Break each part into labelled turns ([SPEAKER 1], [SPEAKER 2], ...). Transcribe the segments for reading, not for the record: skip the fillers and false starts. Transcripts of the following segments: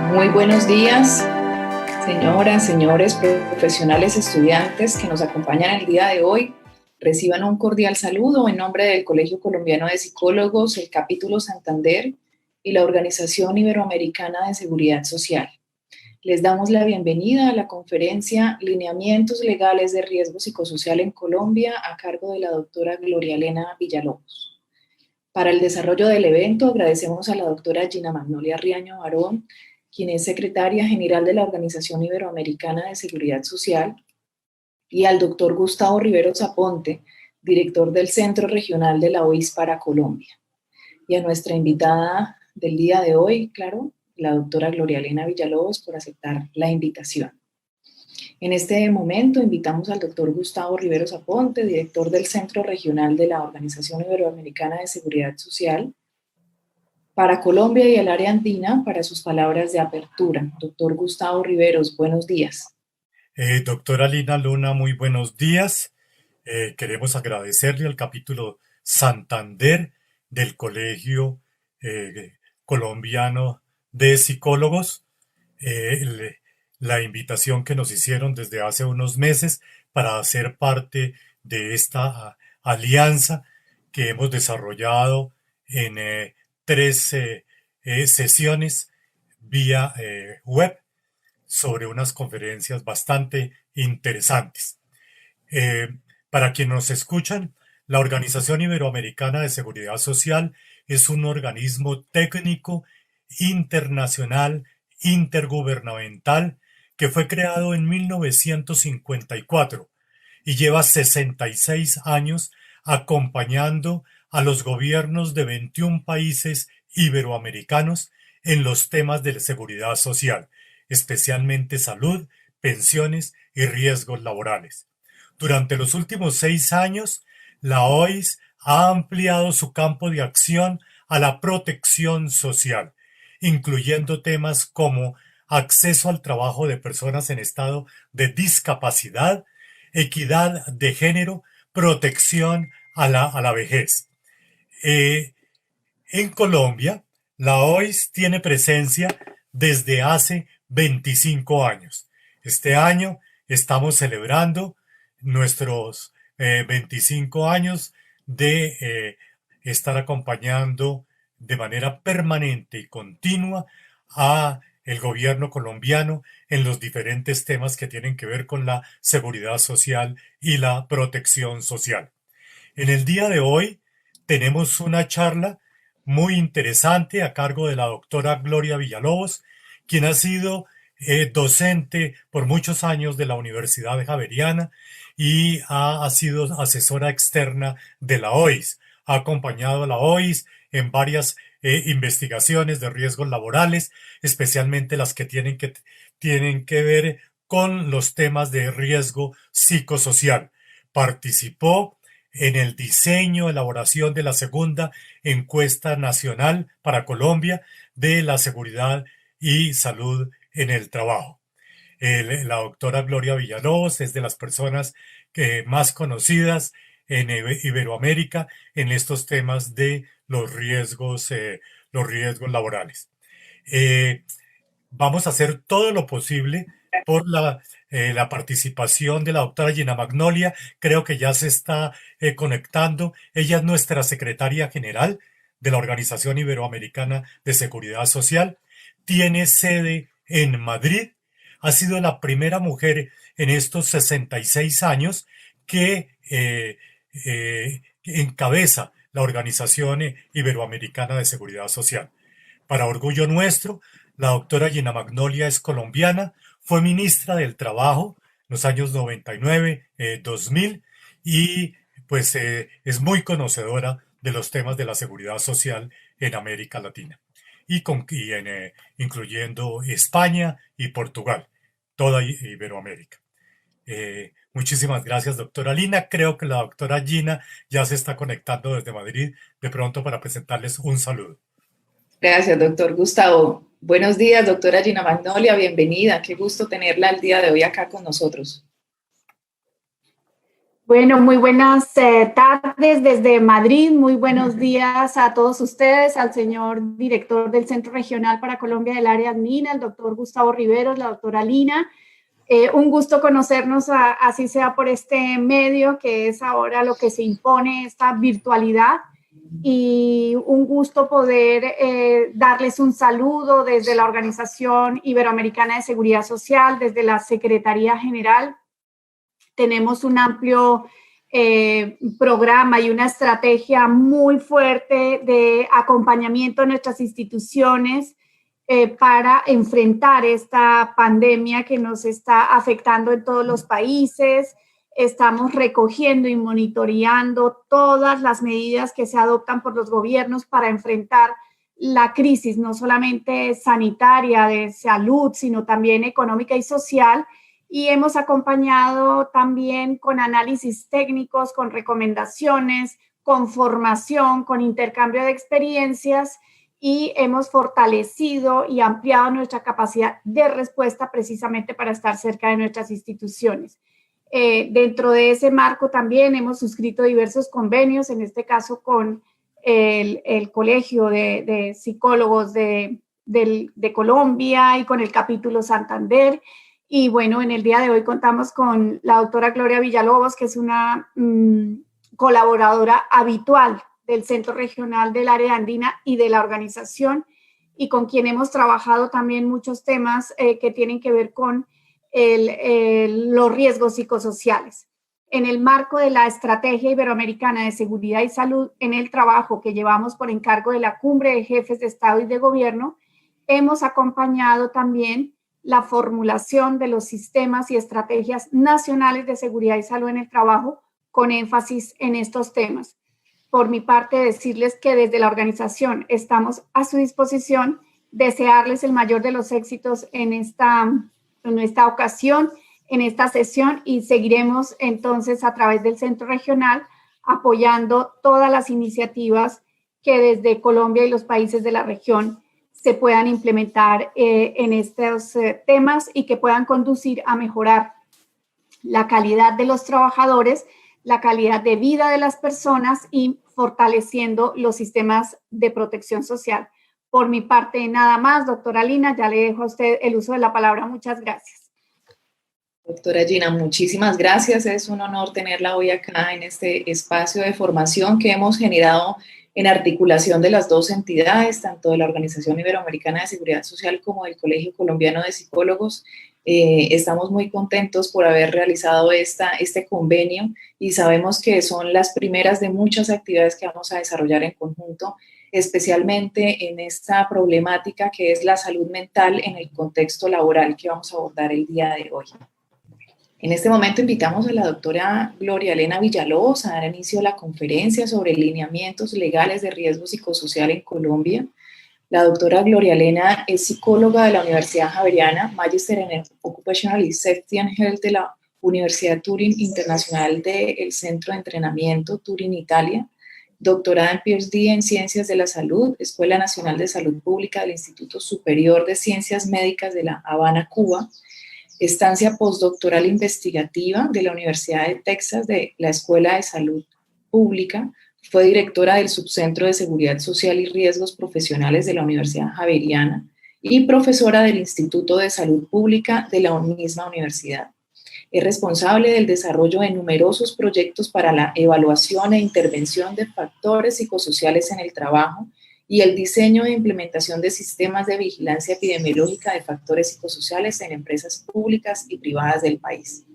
[SPEAKER 1] Muy buenos días, señoras, señores, profesionales, estudiantes que nos acompañan el día de hoy. Reciban un cordial saludo en nombre del Colegio Colombiano de Psicólogos, el Capítulo Santander y la Organización Iberoamericana de Seguridad Social. Les damos la bienvenida a la conferencia Lineamientos Legales de Riesgo Psicosocial en Colombia a cargo de la doctora Gloria Elena Villalobos. Para el desarrollo del evento agradecemos a la doctora Gina Magnolia Riaño Barón, quien es secretaria general de la Organización Iberoamericana de Seguridad Social, y al doctor Gustavo Riveros Aponte, director del Centro Regional de la OIS para Colombia. Y a nuestra invitada del día de hoy, claro, la doctora Gloria Elena Villalobos, por aceptar la invitación. En este momento invitamos al doctor Gustavo Riveros Aponte, director del Centro Regional de la Organización Iberoamericana de Seguridad Social, para Colombia y el área andina, para sus palabras de apertura. Doctor Gustavo Riveros, buenos días.
[SPEAKER 2] Doctora Lina Luna, muy buenos días. Queremos agradecerle al capítulo Santander del Colegio Colombiano de Psicólogos la invitación que nos hicieron desde hace unos meses para ser parte de esta alianza que hemos desarrollado en tres sesiones vía web sobre unas conferencias bastante interesantes. Eh, para quienes nos escuchan, la Organización Iberoamericana de Seguridad Social es un organismo técnico internacional intergubernamental que fue creado en 1954 y lleva 66 años acompañando a los gobiernos de 21 países iberoamericanos en los temas de la seguridad social, especialmente salud, pensiones y riesgos laborales. Durante los últimos 6 años, la OIS ha ampliado su campo de acción a la protección social, incluyendo temas como acceso al trabajo de personas en estado de discapacidad, equidad de género, protección a la vejez. En Colombia, la OIS tiene presencia desde hace 25 años. Este año estamos celebrando nuestros 25 años de estar acompañando de manera permanente y continua a el gobierno colombiano en los diferentes temas que tienen que ver con la seguridad social y la protección social. En el día de hoy tenemos una charla muy interesante a cargo de la doctora Gloria Villalobos, quien ha sido docente por muchos años de la Universidad Javeriana y ha sido asesora externa de la OIS. Ha acompañado a la OIS en varias investigaciones de riesgos laborales, especialmente las que tienen que ver con los temas de riesgo psicosocial. Participó en el diseño, elaboración de la segunda encuesta nacional para Colombia de la seguridad y salud en el trabajo. La doctora Gloria Villalobos es de las personas más conocidas en Iberoamérica en estos temas de los riesgos laborales. Vamos a hacer todo lo posible por la participación de la doctora Gina Magnolia. Creo que ya se está conectando. Ella es nuestra secretaria general de la Organización Iberoamericana de Seguridad Social. Tiene sede en Madrid. Ha sido la primera mujer en estos 66 años que encabeza la Organización Iberoamericana de Seguridad Social. Para orgullo nuestro, la doctora Gina Magnolia es colombiana, fue ministra del Trabajo en los años 99, 2000 y pues es muy conocedora de los temas de la seguridad social en América Latina incluyendo España y Portugal, toda Iberoamérica. Muchísimas gracias, doctora Lina. Creo que la doctora Gina ya se está conectando desde Madrid de pronto para presentarles un saludo.
[SPEAKER 1] Gracias, doctor Gustavo. Buenos días, doctora Gina Magnolia, bienvenida. Qué gusto tenerla el día de hoy acá con nosotros.
[SPEAKER 3] Bueno, muy buenas tardes desde Madrid, muy buenos días a todos ustedes, al señor director del Centro Regional para Colombia del área Andina, el doctor Gustavo Riveros, la doctora Lina. Un gusto conocernos, así sea por este medio, que es ahora lo que se impone, esta virtualidad, y un gusto poder darles un saludo desde la Organización Iberoamericana de Seguridad Social, desde la Secretaría General. Tenemos un amplio programa y una estrategia muy fuerte de acompañamiento a nuestras instituciones para enfrentar esta pandemia que nos está afectando en todos los países. Estamos recogiendo y monitoreando todas las medidas que se adoptan por los gobiernos para enfrentar la crisis, no solamente sanitaria, de salud, sino también económica y social. Y hemos acompañado también con análisis técnicos, con recomendaciones, con formación, con intercambio de experiencias, y hemos fortalecido y ampliado nuestra capacidad de respuesta precisamente para estar cerca de nuestras instituciones. Dentro de ese marco también hemos suscrito diversos convenios, en este caso con el Colegio de Psicólogos de Colombia y con el Capítulo Santander. Y bueno, en el día de hoy contamos con la doctora Gloria Villalobos, que es una colaboradora habitual del Centro Regional del Área Andina y de la organización, y con quien hemos trabajado también muchos temas que tienen que ver con los riesgos psicosociales. En el marco de la Estrategia Iberoamericana de Seguridad y Salud en el Trabajo que llevamos por encargo de la Cumbre de Jefes de Estado y de Gobierno, hemos acompañado también la formulación de los sistemas y estrategias nacionales de seguridad y salud en el trabajo con énfasis en estos temas. Por mi parte, decirles que desde la organización estamos a su disposición, desearles el mayor de los éxitos en esta ocasión, en esta sesión, y seguiremos entonces a través del Centro Regional apoyando todas las iniciativas que desde Colombia y los países de la región se puedan implementar en estos temas y que puedan conducir a mejorar la calidad de los trabajadores, la calidad de vida de las personas y fortaleciendo los sistemas de protección social. Por mi parte, nada más, doctora Lina, ya le dejo a usted el uso de la palabra. Muchas gracias.
[SPEAKER 1] Doctora Gina, muchísimas gracias. Es un honor tenerla hoy acá en este espacio de formación que hemos generado en articulación de las dos entidades, tanto de la Organización Iberoamericana de Seguridad Social como del Colegio Colombiano de Psicólogos. Estamos muy contentos por haber realizado este convenio y sabemos que son las primeras de muchas actividades que vamos a desarrollar en conjunto, especialmente en esta problemática que es la salud mental en el contexto laboral que vamos a abordar el día de hoy. En este momento invitamos a la doctora Gloria Elena Villalobos a dar inicio a la conferencia sobre lineamientos legales de riesgo psicosocial en Colombia. La doctora Gloria Elena es psicóloga de la Universidad Javeriana, Magister en Occupational Safety and Health de la Universidad Turing Internacional del Centro de Entrenamiento Turing, Italia, doctorada en PhD en Ciencias de la Salud, Escuela Nacional de Salud Pública del Instituto Superior de Ciencias Médicas de La Habana, Cuba, estancia postdoctoral investigativa de la Universidad de Texas de la Escuela de Salud Pública, fue directora del Subcentro de Seguridad Social y Riesgos Profesionales de la Universidad Javeriana y profesora del Instituto de Salud Pública de la misma universidad. Es responsable del desarrollo de numerosos proyectos para la evaluación e intervención de factores psicosociales en el trabajo y el diseño e implementación de sistemas de vigilancia epidemiológica de factores psicosociales en empresas públicas y privadas del país.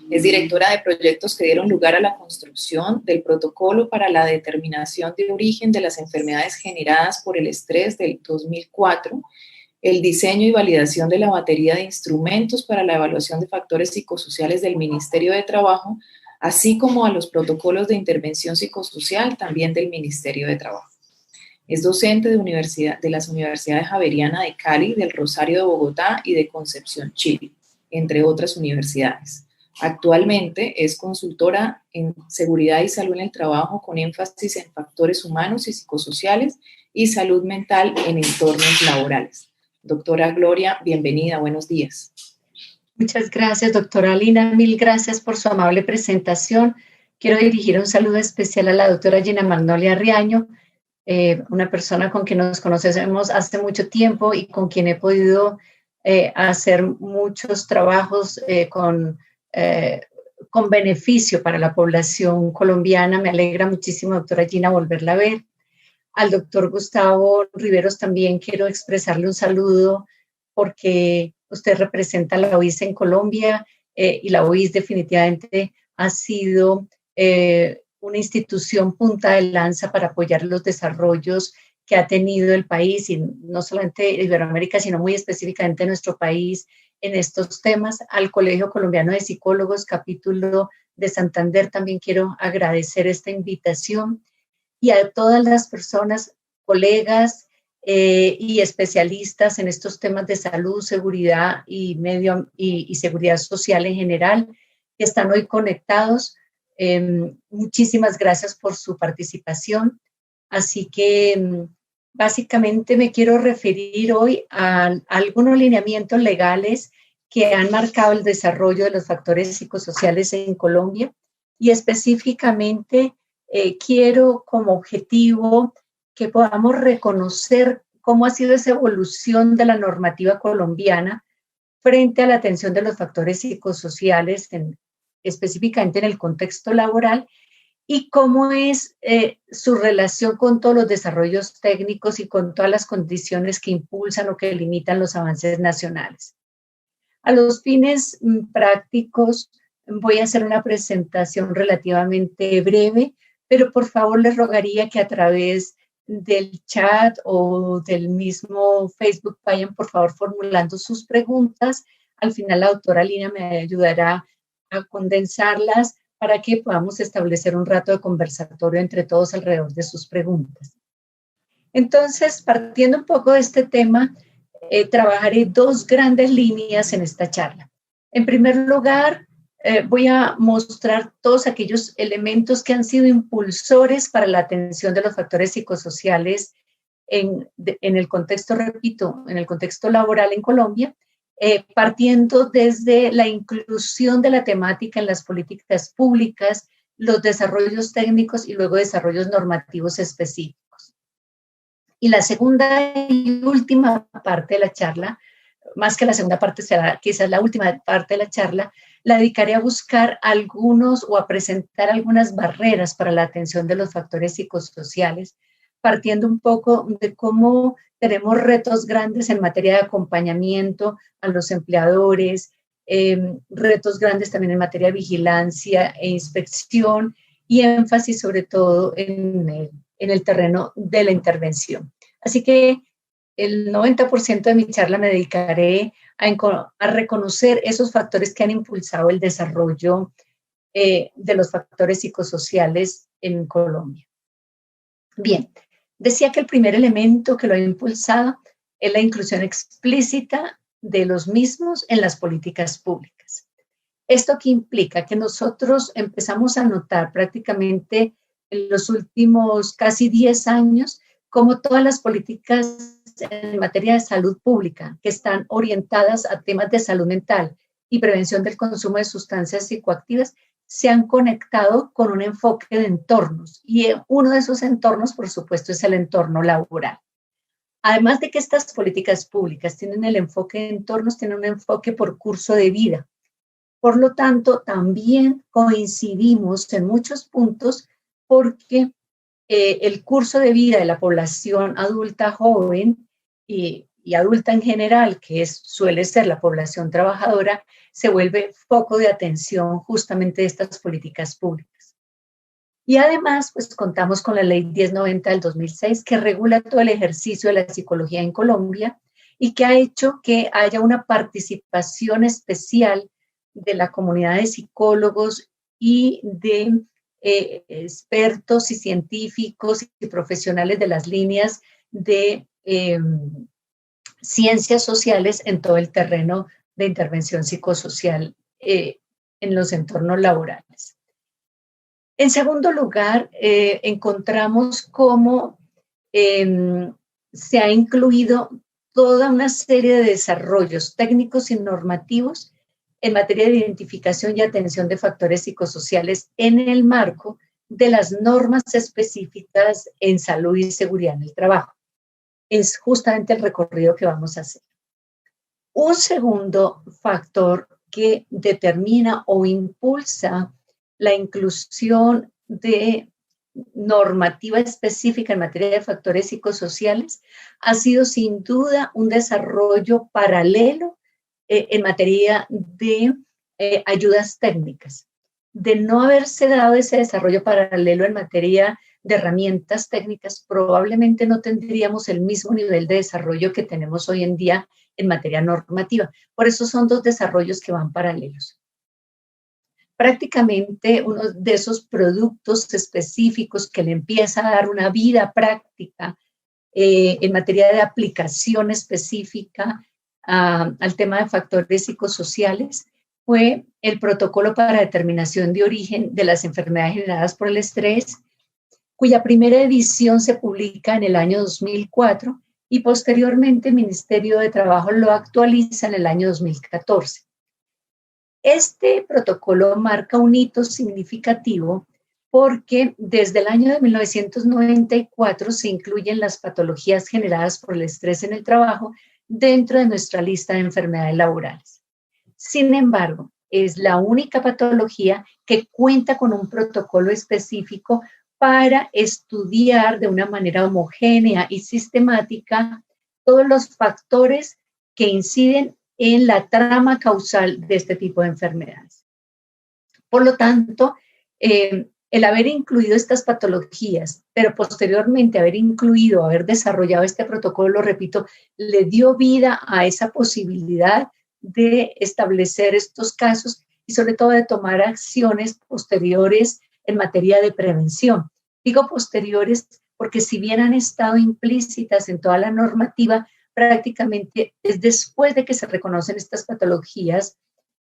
[SPEAKER 1] Es directora de proyectos que dieron lugar a la construcción del protocolo para la determinación de origen de las enfermedades generadas por el estrés del 2004, el diseño y validación de la batería de instrumentos para la evaluación de factores psicosociales del Ministerio de Trabajo, así como a los protocolos de intervención psicosocial también del Ministerio de Trabajo. Es docente de las Universidades Javeriana de Cali, del Rosario de Bogotá y de Concepción, Chile, entre otras universidades. Actualmente es consultora en seguridad y salud en el trabajo con énfasis en factores humanos y psicosociales y salud mental en entornos laborales. Doctora Gloria, bienvenida, buenos días.
[SPEAKER 4] Muchas gracias, doctora Lina. Mil gracias por su amable presentación. Quiero dirigir un saludo especial a la doctora Gina Magnolia Riaño, una persona con quien nos conocemos hace mucho tiempo y con quien he podido hacer muchos trabajos con beneficio para la población colombiana. Me alegra muchísimo, doctora Gina, volverla a ver. Al doctor Gustavo Riveros también quiero expresarle un saludo porque usted representa la OIS en Colombia y la OIS definitivamente ha sido una institución punta de lanza para apoyar los desarrollos que ha tenido el país, y no solamente Iberoamérica, sino muy específicamente nuestro país en estos temas. Al Colegio Colombiano de Psicólogos, capítulo de Santander, también quiero agradecer esta invitación, y a todas las personas, colegas y especialistas en estos temas de salud, seguridad y seguridad social en general, que están hoy conectados. Muchísimas gracias por su participación. Así que básicamente me quiero referir hoy a algunos lineamientos legales que han marcado el desarrollo de los factores psicosociales en Colombia, y específicamente quiero como objetivo que podamos reconocer cómo ha sido esa evolución de la normativa colombiana frente a la atención de los factores psicosociales, específicamente en el contexto laboral, y cómo es su relación con todos los desarrollos técnicos y con todas las condiciones que impulsan o que limitan los avances nacionales. A los fines prácticos, voy a hacer una presentación relativamente breve, pero por favor les rogaría que a través del chat o del mismo Facebook vayan por favor formulando sus preguntas. Al final la doctora Lina me ayudará a condensarlas para que podamos establecer un rato de conversatorio entre todos alrededor de sus preguntas. Entonces, partiendo un poco de este tema, trabajaré dos grandes líneas en esta charla. En primer lugar, voy a mostrar todos aquellos elementos que han sido impulsores para la atención de los factores psicosociales en el contexto, repito, en el contexto laboral en Colombia, partiendo desde la inclusión de la temática en las políticas públicas, los desarrollos técnicos y luego desarrollos normativos específicos. Y la segunda y última parte de la charla, más que la segunda parte, será quizás la última parte de la charla, la dedicaré a buscar algunos o a presentar algunas barreras para la atención de los factores psicosociales, partiendo un poco de cómo tenemos retos grandes en materia de acompañamiento a los empleadores, retos grandes también en materia de vigilancia e inspección, y énfasis sobre todo en el terreno de la intervención. Así que el 90% de mi charla me dedicaré a reconocer esos factores que han impulsado el desarrollo de los factores psicosociales en Colombia. Bien, decía que el primer elemento que lo ha impulsado es la inclusión explícita de los mismos en las políticas públicas. ¿Esto qué implica? Que nosotros empezamos a notar prácticamente en los últimos casi 10 años cómo todas las políticas en materia de salud pública que están orientadas a temas de salud mental y prevención del consumo de sustancias psicoactivas se han conectado con un enfoque de entornos, y uno de esos entornos, por supuesto, es el entorno laboral. Además de que estas políticas públicas tienen el enfoque de entornos, tienen un enfoque por curso de vida. Por lo tanto, también coincidimos en muchos puntos porque el curso de vida de la población adulta joven y adulta en general, que suele ser la población trabajadora, se vuelve foco de atención justamente de estas políticas públicas. Y además, pues contamos con la Ley 1090 del 2006, que regula todo el ejercicio de la psicología en Colombia y que ha hecho que haya una participación especial de la comunidad de psicólogos y de expertos y científicos y profesionales de las líneas de ciencias sociales en todo el terreno de intervención psicosocial en los entornos laborales. En segundo lugar, encontramos cómo se ha incluido toda una serie de desarrollos técnicos y normativos en materia de identificación y atención de factores psicosociales en el marco de las normas específicas en salud y seguridad en el trabajo. Es justamente el recorrido que vamos a hacer. Un segundo factor que determina o impulsa la inclusión de normativa específica en materia de factores psicosociales ha sido sin duda un desarrollo paralelo en materia de ayudas técnicas. De no haberse dado ese desarrollo paralelo en materia de herramientas técnicas, probablemente no tendríamos el mismo nivel de desarrollo que tenemos hoy en día en materia normativa. Por eso son dos desarrollos que van paralelos. Prácticamente uno de esos productos específicos que le empieza a dar una vida práctica en materia de aplicación específica al tema de factores psicosociales fue el protocolo para determinación de origen de las enfermedades generadas por el estrés, cuya primera edición se publica en el año 2004 y posteriormente el Ministerio de Trabajo lo actualiza en el año 2014. Este protocolo marca un hito significativo porque desde el año de 1994 se incluyen las patologías generadas por el estrés en el trabajo dentro de nuestra lista de enfermedades laborales. Sin embargo, es la única patología que cuenta con un protocolo específico para estudiar de una manera homogénea y sistemática todos los factores que inciden en la trama causal de este tipo de enfermedades. Por lo tanto, el haber incluido estas patologías, pero posteriormente haber desarrollado este protocolo, repito, le dio vida a esa posibilidad de establecer estos casos y sobre todo de tomar acciones posteriores en materia de prevención. Digo posteriores porque si bien han estado implícitas en toda la normativa, prácticamente es después de que se reconocen estas patologías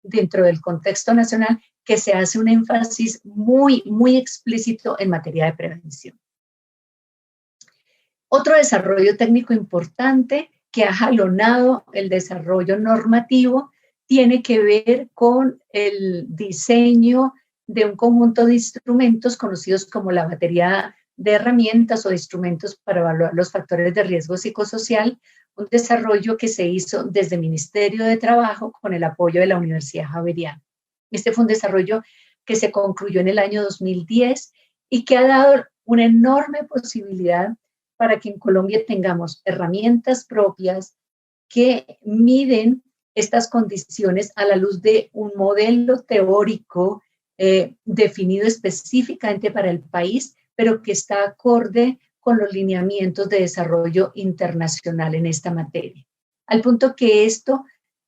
[SPEAKER 4] dentro del contexto nacional que se hace un énfasis muy, muy explícito en materia de prevención. Otro desarrollo técnico importante que ha jalonado el desarrollo normativo tiene que ver con el diseño de un conjunto de instrumentos conocidos como la batería de herramientas o de instrumentos para evaluar los factores de riesgo psicosocial, un desarrollo que se hizo desde el Ministerio de Trabajo con el apoyo de la Universidad Javeriana. Este fue un desarrollo que se concluyó en el año 2010 y que ha dado una enorme posibilidad para que en Colombia tengamos herramientas propias que miden estas condiciones a la luz de un modelo teórico definido específicamente para el país, pero que está acorde con los lineamientos de desarrollo internacional en esta materia. Al punto que esto,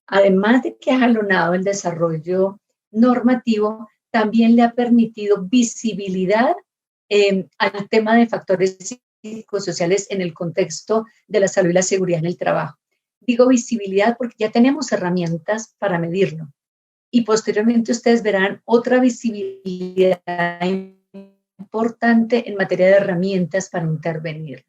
[SPEAKER 4] además de que ha jalonado el desarrollo normativo, también le ha permitido visibilidad al tema de factores psicosociales en el contexto de la salud y la seguridad en el trabajo. Digo visibilidad porque ya tenemos herramientas para medirlo. Y posteriormente ustedes verán otra visibilidad importante en materia de herramientas para intervenir.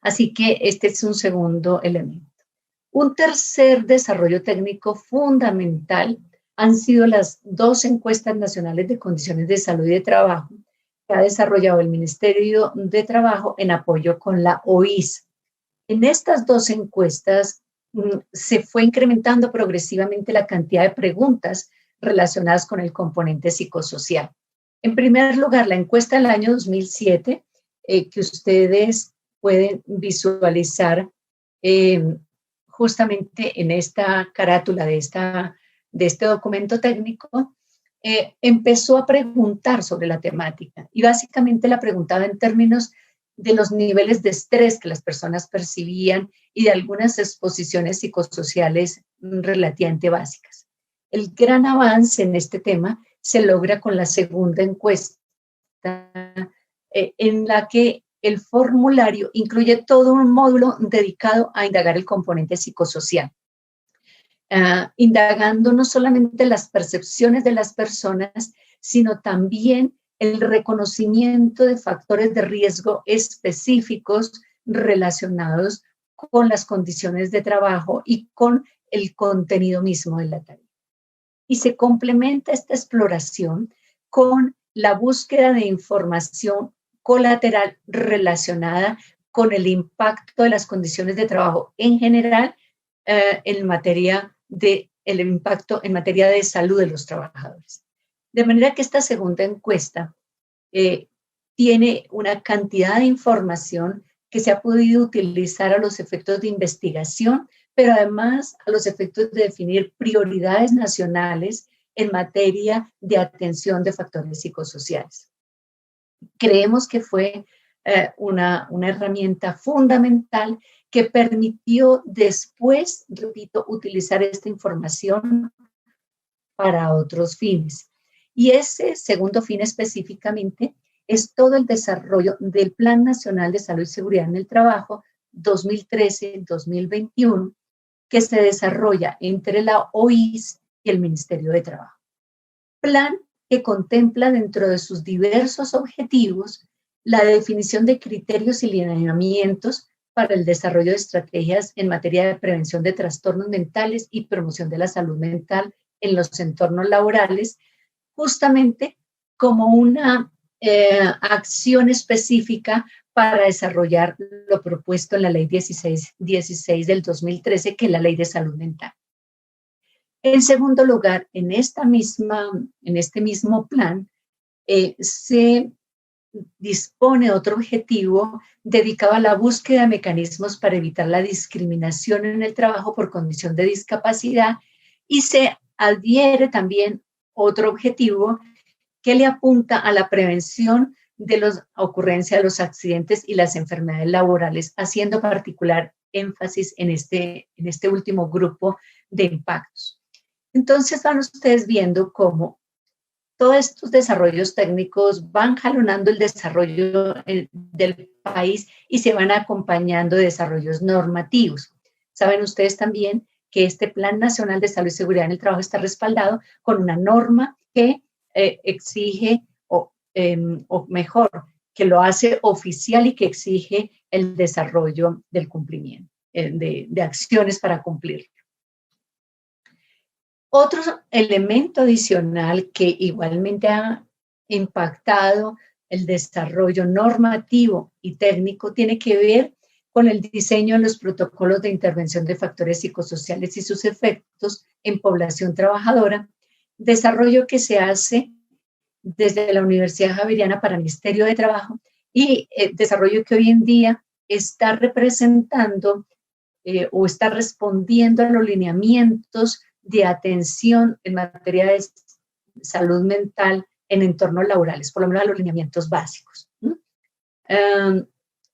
[SPEAKER 4] Así que este es un segundo elemento. Un tercer desarrollo técnico fundamental han sido las 2 encuestas nacionales de condiciones de salud y de trabajo que ha desarrollado el Ministerio de Trabajo en apoyo con la OIS. En estas 2 encuestas se fue incrementando progresivamente la cantidad de preguntas relacionadas con el componente psicosocial. En primer lugar, la encuesta del año 2007, que ustedes pueden visualizar justamente en esta carátula de este documento técnico, empezó a preguntar sobre la temática y básicamente la preguntaba en términos de los niveles de estrés que las personas percibían y de algunas exposiciones psicosociales relativamente básicas. El gran avance en este tema se logra con la segunda encuesta, en la que el formulario incluye todo un módulo dedicado a indagar el componente psicosocial, indagando no solamente las percepciones de las personas, sino también el reconocimiento de factores de riesgo específicos relacionados con las condiciones de trabajo y con el contenido mismo de la tarea. y se complementa esta exploración con la búsqueda de información colateral relacionada con el impacto de las condiciones de trabajo en general en materia de el impacto en materia de salud de los trabajadores. De manera que esta segunda encuesta tiene una cantidad de información que se ha podido utilizar a los efectos de investigación, pero además a los efectos de definir prioridades nacionales en materia de atención de factores psicosociales. Creemos que fue una herramienta fundamental que permitió después, repito, utilizar esta información para otros fines. Y ese segundo fin específicamente es todo el desarrollo del Plan Nacional de Salud y Seguridad en el Trabajo 2013-2021, que se desarrolla entre la OIS y el Ministerio de Trabajo. Plan que contempla dentro de sus diversos objetivos la definición de criterios y lineamientos para el desarrollo de estrategias en materia de prevención de trastornos mentales y promoción de la salud mental en los entornos laborales, justamente como una acción específica para desarrollar lo propuesto en la Ley 16 del 2013, que es la Ley de Salud Mental. En segundo lugar, en este mismo plan, se dispone otro objetivo dedicado a la búsqueda de mecanismos para evitar la discriminación en el trabajo por condición de discapacidad, y se adhiere también otro objetivo que le apunta a la prevención de la ocurrencia de los accidentes y las enfermedades laborales, haciendo particular énfasis en este último grupo de impactos. Entonces van ustedes viendo cómo todos estos desarrollos técnicos van jalonando el desarrollo del país y se van acompañando de desarrollos normativos. Saben ustedes también que este Plan Nacional de Salud y Seguridad en el Trabajo está respaldado con una norma que exige, o mejor, que lo hace oficial y que exige el desarrollo del cumplimiento, de acciones para cumplir. Otro elemento adicional que igualmente ha impactado el desarrollo normativo y técnico tiene que ver con el diseño de los protocolos de intervención de factores psicosociales y sus efectos en población trabajadora, desarrollo que se hace desde la Universidad Javeriana para el Ministerio de Trabajo y desarrollo que hoy en día está representando o está respondiendo a los lineamientos de atención en materia de salud mental en entornos laborales, por lo menos a los lineamientos básicos.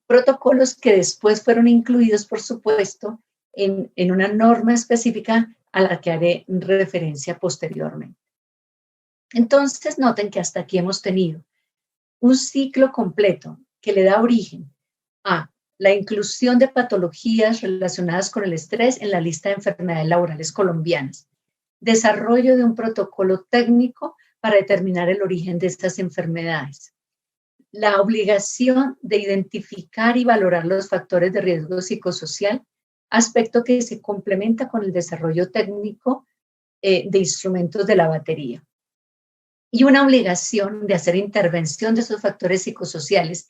[SPEAKER 4] Protocolos que después fueron incluidos, por supuesto, en una norma específica a la que haré referencia posteriormente. Entonces, noten que hasta aquí hemos tenido un ciclo completo que le da origen a la inclusión de patologías relacionadas con el estrés en la lista de enfermedades laborales colombianas, desarrollo de un protocolo técnico para determinar el origen de estas enfermedades, la obligación de identificar y valorar los factores de riesgo psicosocial, aspecto que se complementa con el desarrollo técnico de instrumentos de la batería, y una obligación de hacer intervención de esos factores psicosociales,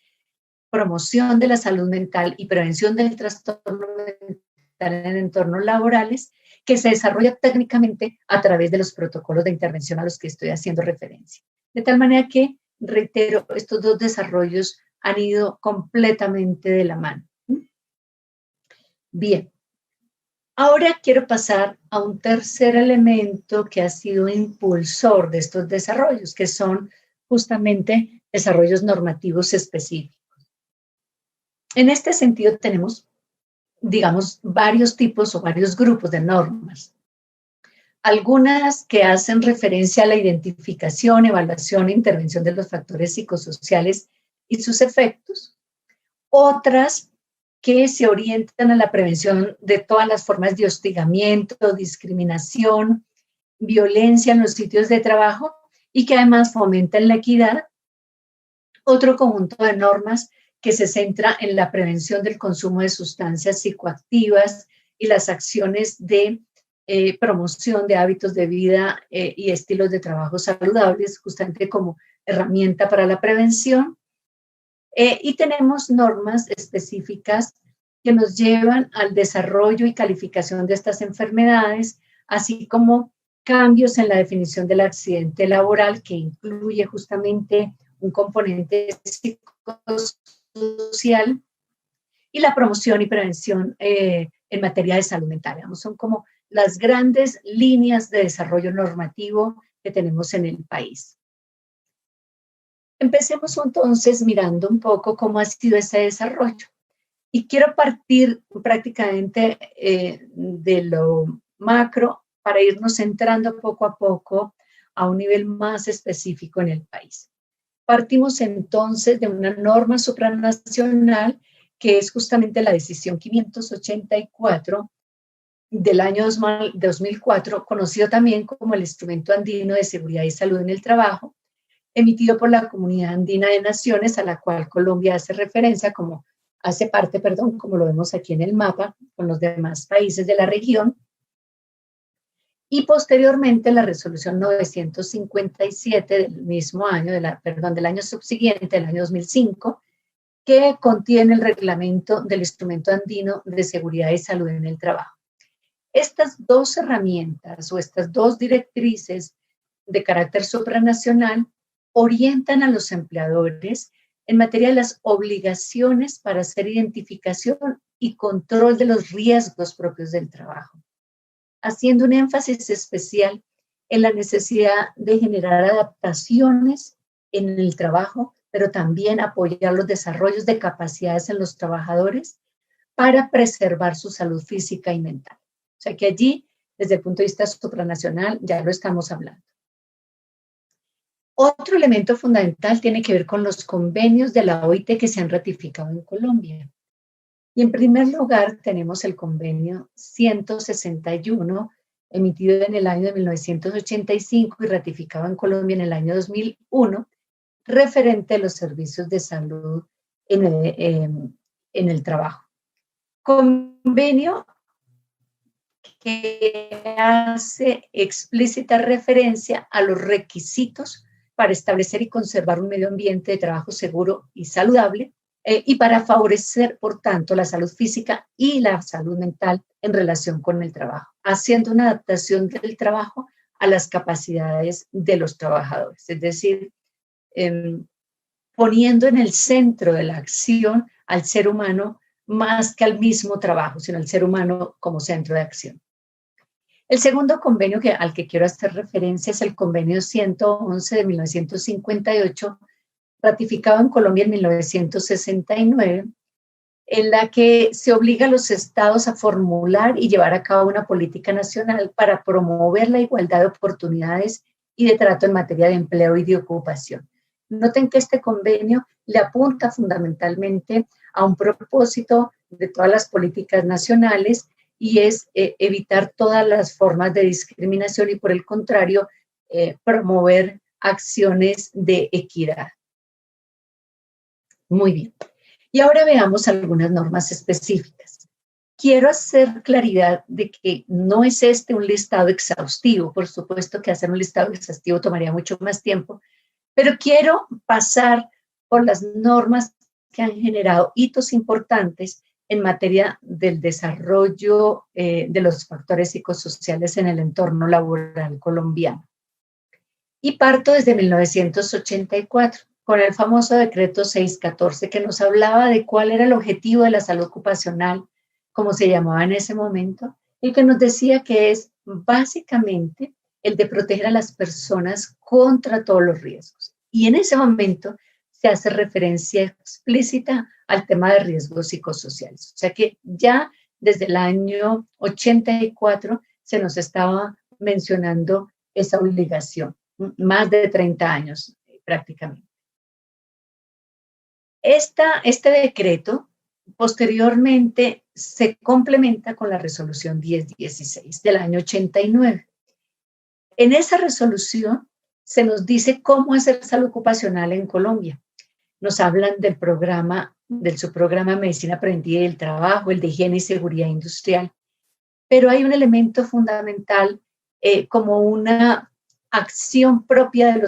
[SPEAKER 4] promoción de la salud mental y prevención del trastorno mental en entornos laborales, que se desarrolla técnicamente a través de los protocolos de intervención a los que estoy haciendo referencia. De tal manera que, reitero, estos dos desarrollos han ido completamente de la mano. Bien, ahora quiero pasar a un tercer elemento que ha sido impulsor de estos desarrollos, que son justamente desarrollos normativos específicos. En este sentido tenemos, digamos, varios tipos o varios grupos de normas. Algunas que hacen referencia a la identificación, evaluación e intervención de los factores psicosociales y sus efectos. Otras que se orientan a la prevención de todas las formas de hostigamiento, discriminación, violencia en los sitios de trabajo y que además fomentan la equidad. Otro conjunto de normas que se centra en la prevención del consumo de sustancias psicoactivas y las acciones de promoción de hábitos de vida y estilos de trabajo saludables, justamente como herramienta para la prevención. Y tenemos normas específicas que nos llevan al desarrollo y calificación de estas enfermedades, así como cambios en la definición del accidente laboral, que incluye justamente un componente psicosocial, y la promoción y prevención en materia de salud mental. Digamos, son como las grandes líneas de desarrollo normativo que tenemos en el país. Empecemos entonces mirando un poco cómo ha sido ese desarrollo. Y quiero partir prácticamente de lo macro para irnos entrando poco a poco a un nivel más específico en el país. Partimos entonces de una norma supranacional que es justamente la decisión 584 del año 2004, conocido también como el Instrumento Andino de Seguridad y Salud en el Trabajo, emitido por la Comunidad Andina de Naciones, a la cual Colombia hace referencia, como lo vemos aquí en el mapa, con los demás países de la región. Y posteriormente la resolución 957 del mismo año, del año subsiguiente, del año 2005, que contiene el reglamento del Instrumento Andino de Seguridad y Salud en el Trabajo. Estas dos herramientas o estas dos directrices de carácter supranacional orientan a los empleadores en materia de las obligaciones para hacer identificación y control de los riesgos propios del trabajo, haciendo un énfasis especial en la necesidad de generar adaptaciones en el trabajo, pero también apoyar los desarrollos de capacidades en los trabajadores para preservar su salud física y mental. O sea que allí, desde el punto de vista supranacional, ya lo estamos hablando. Otro elemento fundamental tiene que ver con los convenios de la OIT que se han ratificado en Colombia. Y en primer lugar tenemos el convenio 161, emitido en el año de 1985 y ratificado en Colombia en el año 2001, referente a los servicios de salud en el trabajo. Convenio que hace explícita referencia a los requisitos para establecer y conservar un medio ambiente de trabajo seguro y saludable y para favorecer, por tanto, la salud física y la salud mental en relación con el trabajo, haciendo una adaptación del trabajo a las capacidades de los trabajadores, es decir, poniendo en el centro de la acción al ser humano más que al mismo trabajo, sino al ser humano como centro de acción. El segundo convenio al que quiero hacer referencia es el convenio 111 de 1958, ratificado en Colombia en 1969, en la que se obliga a los estados a formular y llevar a cabo una política nacional para promover la igualdad de oportunidades y de trato en materia de empleo y de ocupación. Noten que este convenio le apunta fundamentalmente a un propósito de todas las políticas nacionales y es evitar todas las formas de discriminación y, por el contrario, promover acciones de equidad. Muy bien. Y ahora veamos algunas normas específicas. Quiero hacer claridad de que no es un listado exhaustivo. Por supuesto que hacer un listado exhaustivo tomaría mucho más tiempo, pero quiero pasar por las normas que han generado hitos importantes en materia del desarrollo de los factores psicosociales en el entorno laboral colombiano. Y parto desde 1984, con el famoso decreto 614, que nos hablaba de cuál era el objetivo de la salud ocupacional, como se llamaba en ese momento, y que nos decía que es básicamente el de proteger a las personas contra todos los riesgos. Y en ese momento se hace referencia explícita al tema de riesgos psicosociales. O sea que ya desde el año 84 se nos estaba mencionando esa obligación, más de 30 años prácticamente. Este decreto posteriormente se complementa con la resolución 1016 del año 89. En esa resolución se nos dice cómo hacer salud ocupacional en Colombia. Nos hablan del subprograma Medicina Preventiva y del Trabajo, el de Higiene y Seguridad Industrial. pero hay un elemento fundamental como una acción propia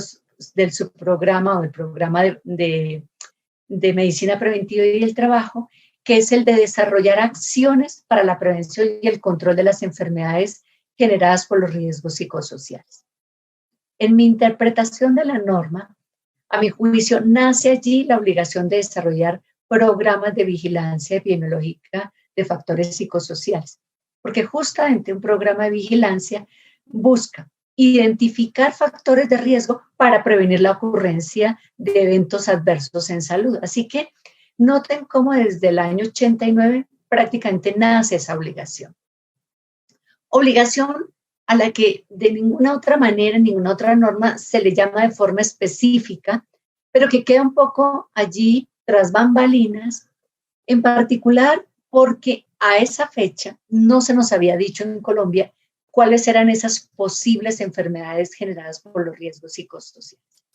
[SPEAKER 4] del subprograma o del programa de medicina preventiva y el trabajo, que es el de desarrollar acciones para la prevención y el control de las enfermedades generadas por los riesgos psicosociales. En mi interpretación de la norma, a mi juicio, nace allí la obligación de desarrollar programas de vigilancia epidemiológica de factores psicosociales, porque justamente un programa de vigilancia busca identificar factores de riesgo para prevenir la ocurrencia de eventos adversos en salud. Así que noten cómo desde el año 89 prácticamente nace esa obligación. Obligación a la que de ninguna otra manera, ninguna otra norma se le llama de forma específica, pero que queda un poco allí tras bambalinas, en particular porque a esa fecha no se nos había dicho en Colombia cuáles eran esas posibles enfermedades generadas por los riesgos psicosociales.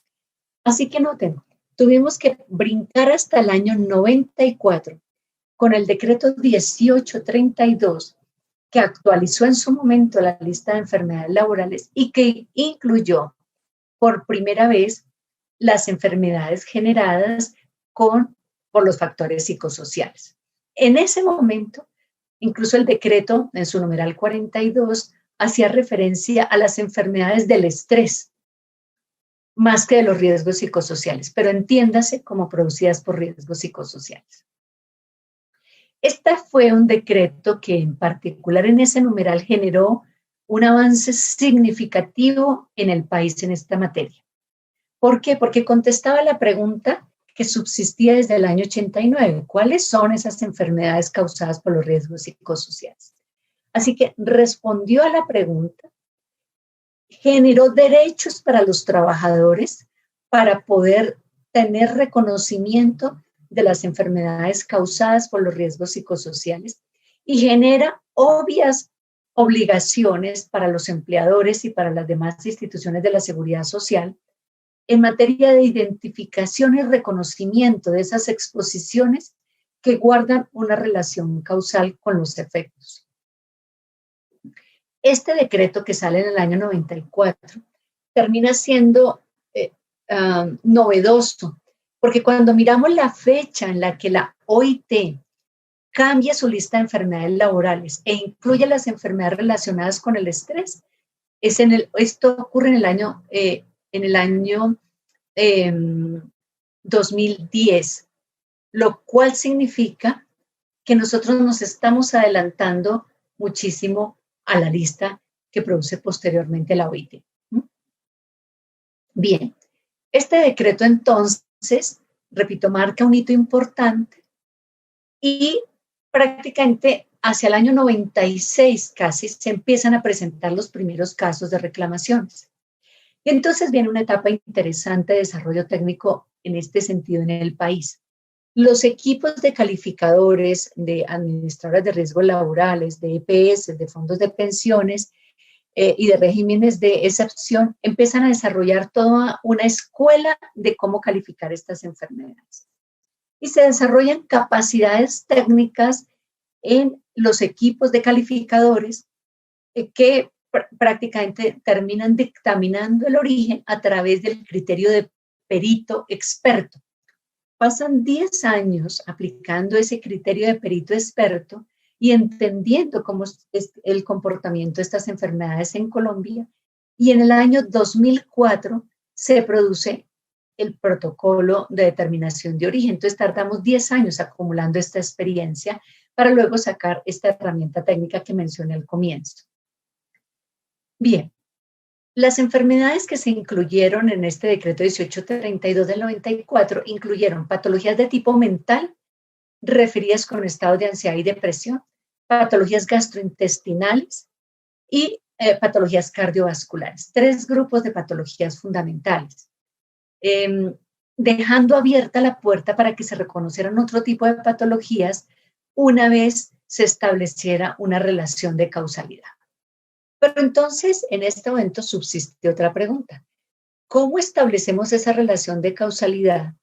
[SPEAKER 4] Así que noten, tuvimos que brincar hasta el año 94 con el decreto 1832, que actualizó en su momento la lista de enfermedades laborales y que incluyó por primera vez las enfermedades generadas por los factores psicosociales. En ese momento, incluso el decreto en su numeral 42 hacía referencia a las enfermedades del estrés, más que de los riesgos psicosociales, pero entiéndase como producidas por riesgos psicosociales. Este fue un decreto que en particular en ese numeral generó un avance significativo en el país en esta materia. ¿Por qué? Porque contestaba la pregunta que subsistía desde el año 89. ¿Cuáles son esas enfermedades causadas por los riesgos psicosociales? Así que respondió a la pregunta, generó derechos para los trabajadores para poder tener reconocimiento de las enfermedades causadas por los riesgos psicosociales y genera obvias obligaciones para los empleadores y para las demás instituciones de la seguridad social en materia de identificación y reconocimiento de esas exposiciones que guardan una relación causal con los efectos. Este decreto que sale en el año 94 termina siendo novedoso, porque cuando miramos la fecha en la que la OIT cambia su lista de enfermedades laborales e incluye las enfermedades relacionadas con el estrés, esto ocurre en el año 2010, lo cual significa que nosotros nos estamos adelantando muchísimo a la lista que produce posteriormente la OIT. Bien, este decreto entonces, repito, marca un hito importante y prácticamente hacia el año 96 casi se empiezan a presentar los primeros casos de reclamaciones. Y entonces viene una etapa interesante de desarrollo técnico en este sentido en el país. Los equipos de calificadores, de administradores de riesgos laborales, de EPS, de fondos de pensiones y de regímenes de excepción empiezan a desarrollar toda una escuela de cómo calificar estas enfermedades. Y se desarrollan capacidades técnicas en los equipos de calificadores que prácticamente terminan dictaminando el origen a través del criterio de perito experto. Pasan 10 años aplicando ese criterio de perito experto y entendiendo cómo es el comportamiento de estas enfermedades en Colombia. Y en el año 2004 se produce el protocolo de determinación de origen. Entonces tardamos 10 años acumulando esta experiencia para luego sacar esta herramienta técnica que mencioné al comienzo. Bien, las enfermedades que se incluyeron en este decreto 1832 del 94 incluyeron patologías de tipo mental referidas con estados de ansiedad y depresión, patologías gastrointestinales y patologías cardiovasculares. 3 grupos de patologías fundamentales, dejando abierta la puerta para que se reconocieran otro tipo de patologías una vez se estableciera una relación de causalidad. Pero entonces, en este momento subsiste otra pregunta. ¿Cómo establecemos esa relación de causalidad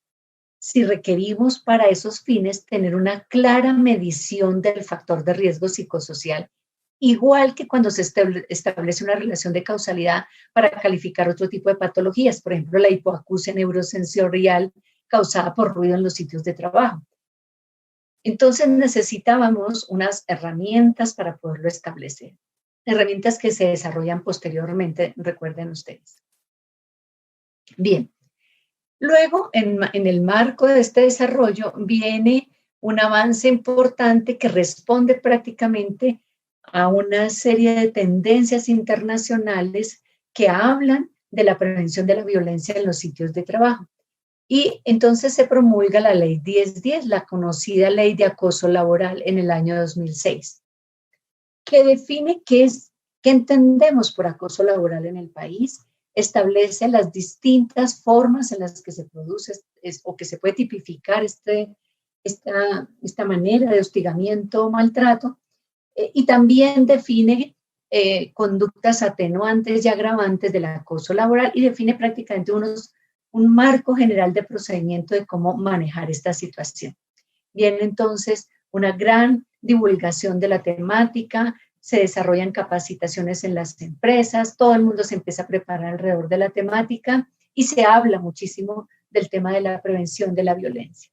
[SPEAKER 4] si requerimos para esos fines tener una clara medición del factor de riesgo psicosocial igual que cuando se establece una relación de causalidad para calificar otro tipo de patologías, por ejemplo, la hipoacusia neurosensorial causada por ruido en los sitios de trabajo. Entonces necesitábamos unas herramientas para poderlo establecer, herramientas que se desarrollan posteriormente, recuerden ustedes. Bien, luego en el marco de este desarrollo viene un avance importante que responde prácticamente a una serie de tendencias internacionales que hablan de la prevención de la violencia en los sitios de trabajo. Y entonces se promulga la Ley 1010, la conocida Ley de Acoso Laboral en el año 2006, que define qué entendemos por acoso laboral en el país, establece las distintas formas en las que se produce o que se puede tipificar esta manera de hostigamiento o maltrato, y también define conductas atenuantes y agravantes del acoso laboral y define prácticamente un marco general de procedimiento de cómo manejar esta situación. Viene entonces una gran divulgación de la temática, se desarrollan capacitaciones en las empresas, todo el mundo se empieza a preparar alrededor de la temática y se habla muchísimo del tema de la prevención de la violencia.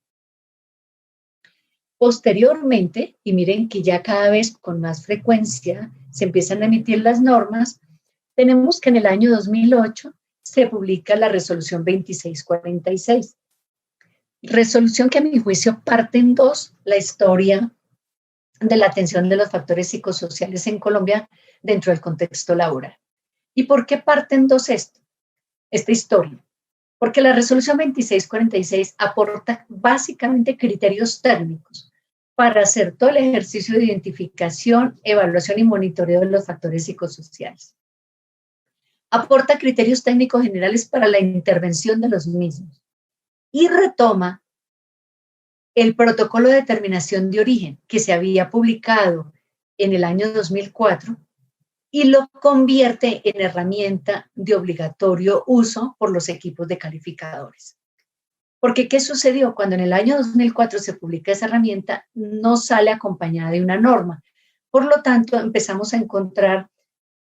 [SPEAKER 4] Posteriormente, y miren que ya cada vez con más frecuencia se empiezan a emitir las normas, tenemos que en el año 2008 se publica la resolución 2646. Resolución que a mi juicio parte en dos la historia de la atención de los factores psicosociales en Colombia dentro del contexto laboral. ¿Y por qué parte en dos esta historia? Porque la resolución 2646 aporta básicamente criterios técnicos para hacer todo el ejercicio de identificación, evaluación y monitoreo de los factores psicosociales. Aporta criterios técnicos generales para la intervención de los mismos y retoma el protocolo de determinación de origen que se había publicado en el año 2004 y lo convierte en herramienta de obligatorio uso por los equipos de calificadores. Porque, ¿qué sucedió? Cuando en el año 2004 se publica esa herramienta, no sale acompañada de una norma. Por lo tanto, empezamos a encontrar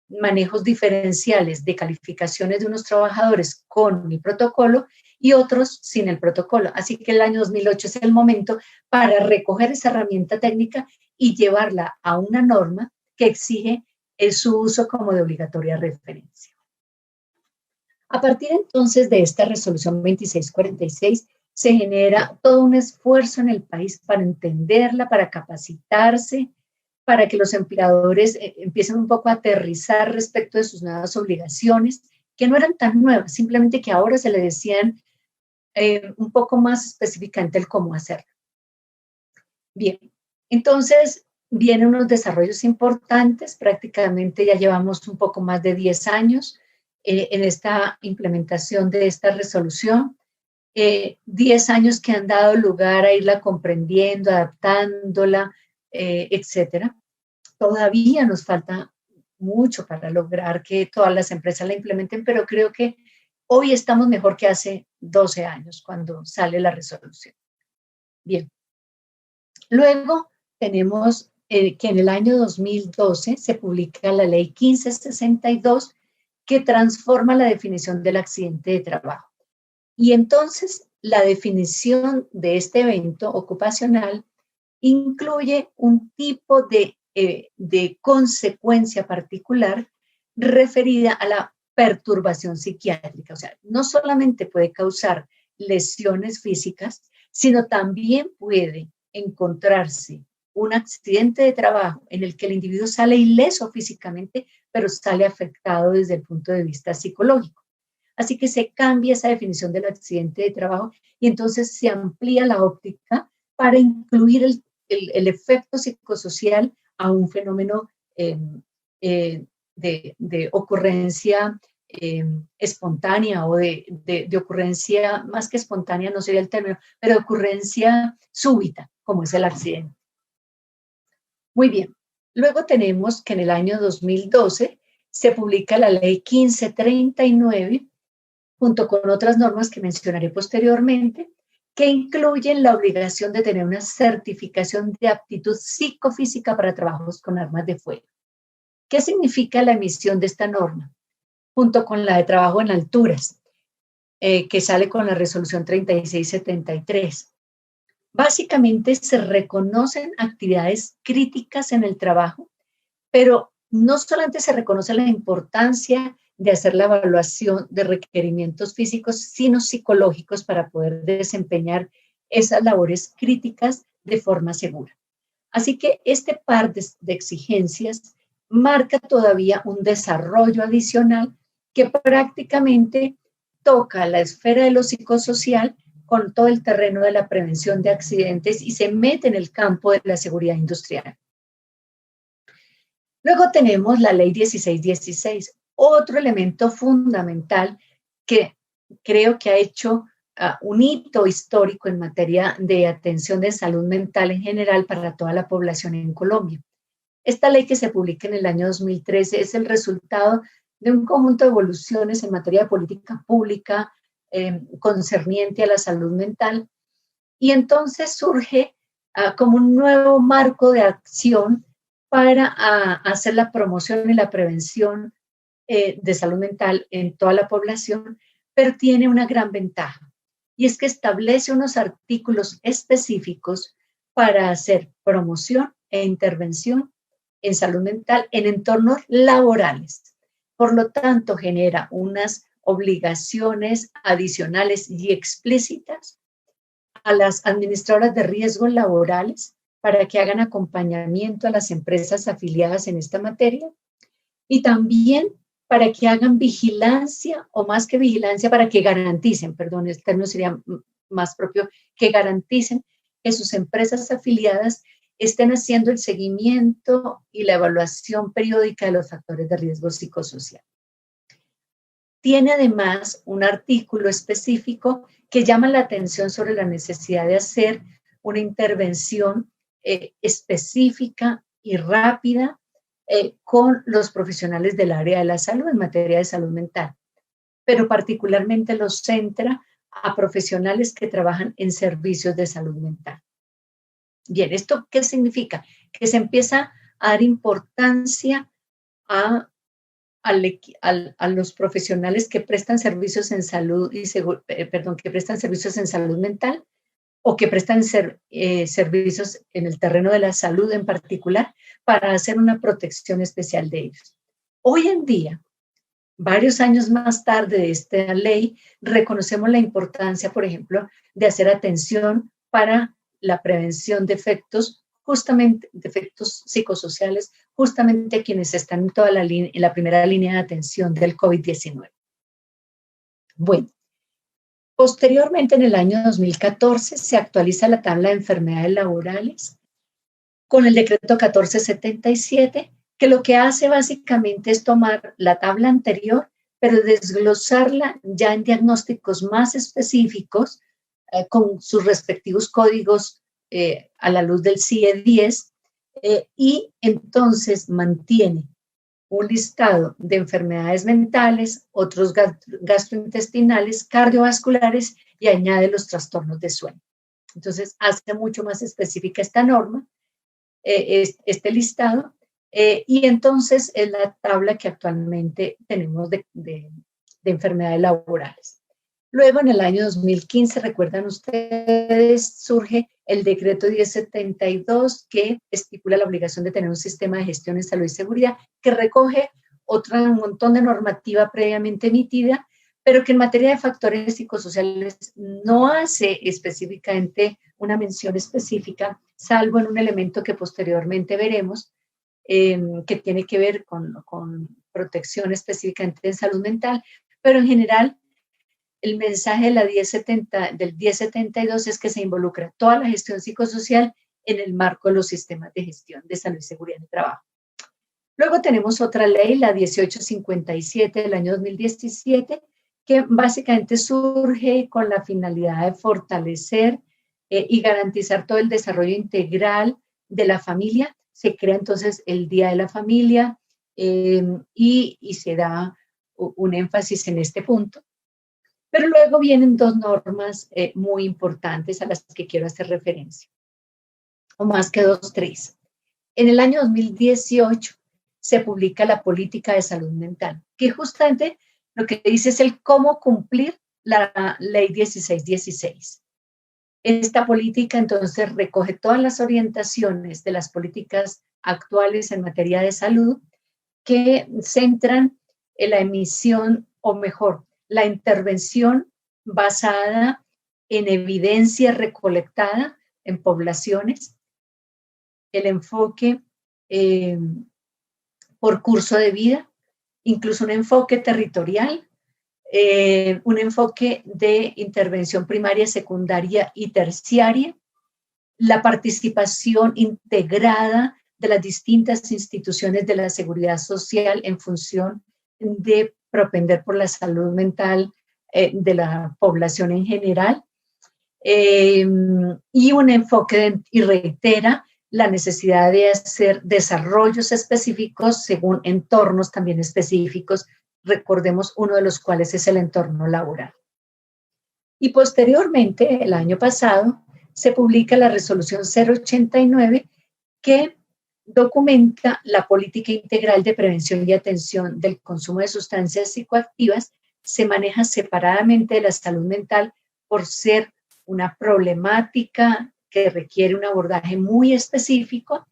[SPEAKER 4] manejos diferenciales de calificaciones de unos trabajadores con el protocolo y otros sin el protocolo. Así que el año 2008 es el momento para recoger esa herramienta técnica y llevarla a una norma que exige su uso como de obligatoria referencia. A partir entonces de esta resolución 2646 se genera todo un esfuerzo en el país para entenderla, para capacitarse, para que los empleadores empiecen un poco a aterrizar respecto de sus nuevas obligaciones, que no eran tan nuevas, simplemente que ahora se le decían un poco más específicamente el cómo hacerlo. Bien, entonces vienen unos desarrollos importantes, prácticamente ya llevamos un poco más de 10 años en esta implementación de esta resolución, 10 años que han dado lugar a irla comprendiendo, adaptándola, etcétera. Todavía nos falta mucho para lograr que todas las empresas la implementen, pero creo que hoy estamos mejor que hace 12 años cuando sale la resolución. Bien. Luego tenemos que en el año 2012 se publica la ley 1562 que transforma la definición del accidente de trabajo. Y entonces la definición de este evento ocupacional incluye un tipo de consecuencia particular referida a la perturbación psiquiátrica. O sea, no solamente puede causar lesiones físicas, sino también puede encontrarse un accidente de trabajo en el que el individuo sale ileso físicamente, pero sale afectado desde el punto de vista psicológico. Así que se cambia esa definición del accidente de trabajo y entonces se amplía la óptica para incluir el efecto psicosocial a un fenómeno de ocurrencia espontánea o de ocurrencia, más que espontánea no sería el término, pero de ocurrencia súbita, como es el accidente. Muy bien. Luego tenemos que en el año 2012 se publica la ley 1539, junto con otras normas que mencionaré posteriormente, que incluyen la obligación de tener una certificación de aptitud psicofísica para trabajos con armas de fuego. ¿Qué significa la emisión de esta norma? Junto con la de trabajo en alturas, que sale con la resolución 3673. Básicamente se reconocen actividades críticas en el trabajo, pero no solamente se reconoce la importancia de hacer la evaluación de requerimientos físicos, sino psicológicos para poder desempeñar esas labores críticas de forma segura. Así que este par de exigencias marca todavía un desarrollo adicional que prácticamente toca la esfera de lo psicosocial con todo el terreno de la prevención de accidentes y se mete en el campo de la seguridad industrial. Luego tenemos la ley 1616, otro elemento fundamental que creo que ha hecho un hito histórico en materia de atención de salud mental en general para toda la población en Colombia. Esta ley, que se publica en el año 2013, es el resultado de un conjunto de evoluciones en materia de política pública concerniente a la salud mental, y entonces surge como un nuevo marco de acción para hacer la promoción y la prevención de salud mental en toda la población, pero tiene una gran ventaja, y es que establece unos artículos específicos para hacer promoción e intervención en salud mental en entornos laborales. Por lo tanto, genera unas obligaciones adicionales y explícitas a las administradoras de riesgos laborales para que hagan acompañamiento a las empresas afiliadas en esta materia, y también para que hagan vigilancia, o más que vigilancia, para que garanticen, perdón, este término sería más propio, que garanticen que sus empresas afiliadas estén haciendo el seguimiento y la evaluación periódica de los factores de riesgo psicosocial. Tiene además un artículo específico que llama la atención sobre la necesidad de hacer una intervención específica y rápida con los profesionales del área de la salud en materia de salud mental, pero particularmente los centra a profesionales que trabajan en servicios de salud mental. Bien, ¿esto qué significa? Que se empieza a dar importancia a los profesionales que prestan servicios en salud que prestan servicios en salud mental, o que prestan servicios en el terreno de la salud en particular, para hacer una protección especial de ellos. Hoy en día, varios años más tarde de esta ley, reconocemos la importancia, por ejemplo, de hacer atención para la prevención de efectos, justamente de efectos psicosociales, justamente a quienes están en la primera línea de atención del COVID-19. Bueno, posteriormente, en el año 2014, se actualiza la tabla de enfermedades laborales con el decreto 1477, que lo que hace básicamente es tomar la tabla anterior, pero desglosarla ya en diagnósticos más específicos, con sus respectivos códigos a la luz del CIE-10, y entonces mantiene un listado de enfermedades mentales, otros gastrointestinales, cardiovasculares, y añade los trastornos de sueño. Entonces hace mucho más específica esta norma, este listado, y entonces es la tabla que actualmente tenemos de enfermedades laborales. Luego, en el año 2015, recuerdan ustedes, surge el decreto 1072, que estipula la obligación de tener un sistema de gestión en salud y seguridad, que recoge un montón de normativa previamente emitida, pero que en materia de factores psicosociales no hace específicamente una mención específica, salvo en un elemento que posteriormente veremos, que tiene que ver con protección específicamente en salud mental, pero en general, el mensaje de del 1072 es que se involucra toda la gestión psicosocial en el marco de los sistemas de gestión de salud y seguridad en el trabajo. Luego tenemos otra ley, la 1857 del año 2017, que básicamente surge con la finalidad de fortalecer y garantizar todo el desarrollo integral de la familia. Se crea entonces el Día de la Familia y se da un énfasis en este punto. Pero luego vienen dos normas muy importantes a las que quiero hacer referencia, o más que dos, tres. En el año 2018 se publica la política de salud mental, que justamente lo que dice es el cómo cumplir la ley 1616. Esta política entonces recoge todas las orientaciones de las políticas actuales en materia de salud que centran en la emisión, o mejor, la intervención basada en evidencia recolectada en poblaciones, el enfoque por curso de vida, incluso un enfoque territorial, un enfoque de intervención primaria, secundaria y terciaria, la participación integrada de las distintas instituciones de la seguridad social en función de propender por la salud mental de la población en general, y un enfoque y reitera la necesidad de hacer desarrollos específicos según entornos también específicos, recordemos uno de los cuales es el entorno laboral. Y posteriormente, el año pasado, se publica la resolución 089 que documenta la política integral de prevención y atención del consumo de sustancias psicoactivas. Se maneja separadamente de la salud mental por ser una problemática que requiere un abordaje muy específico,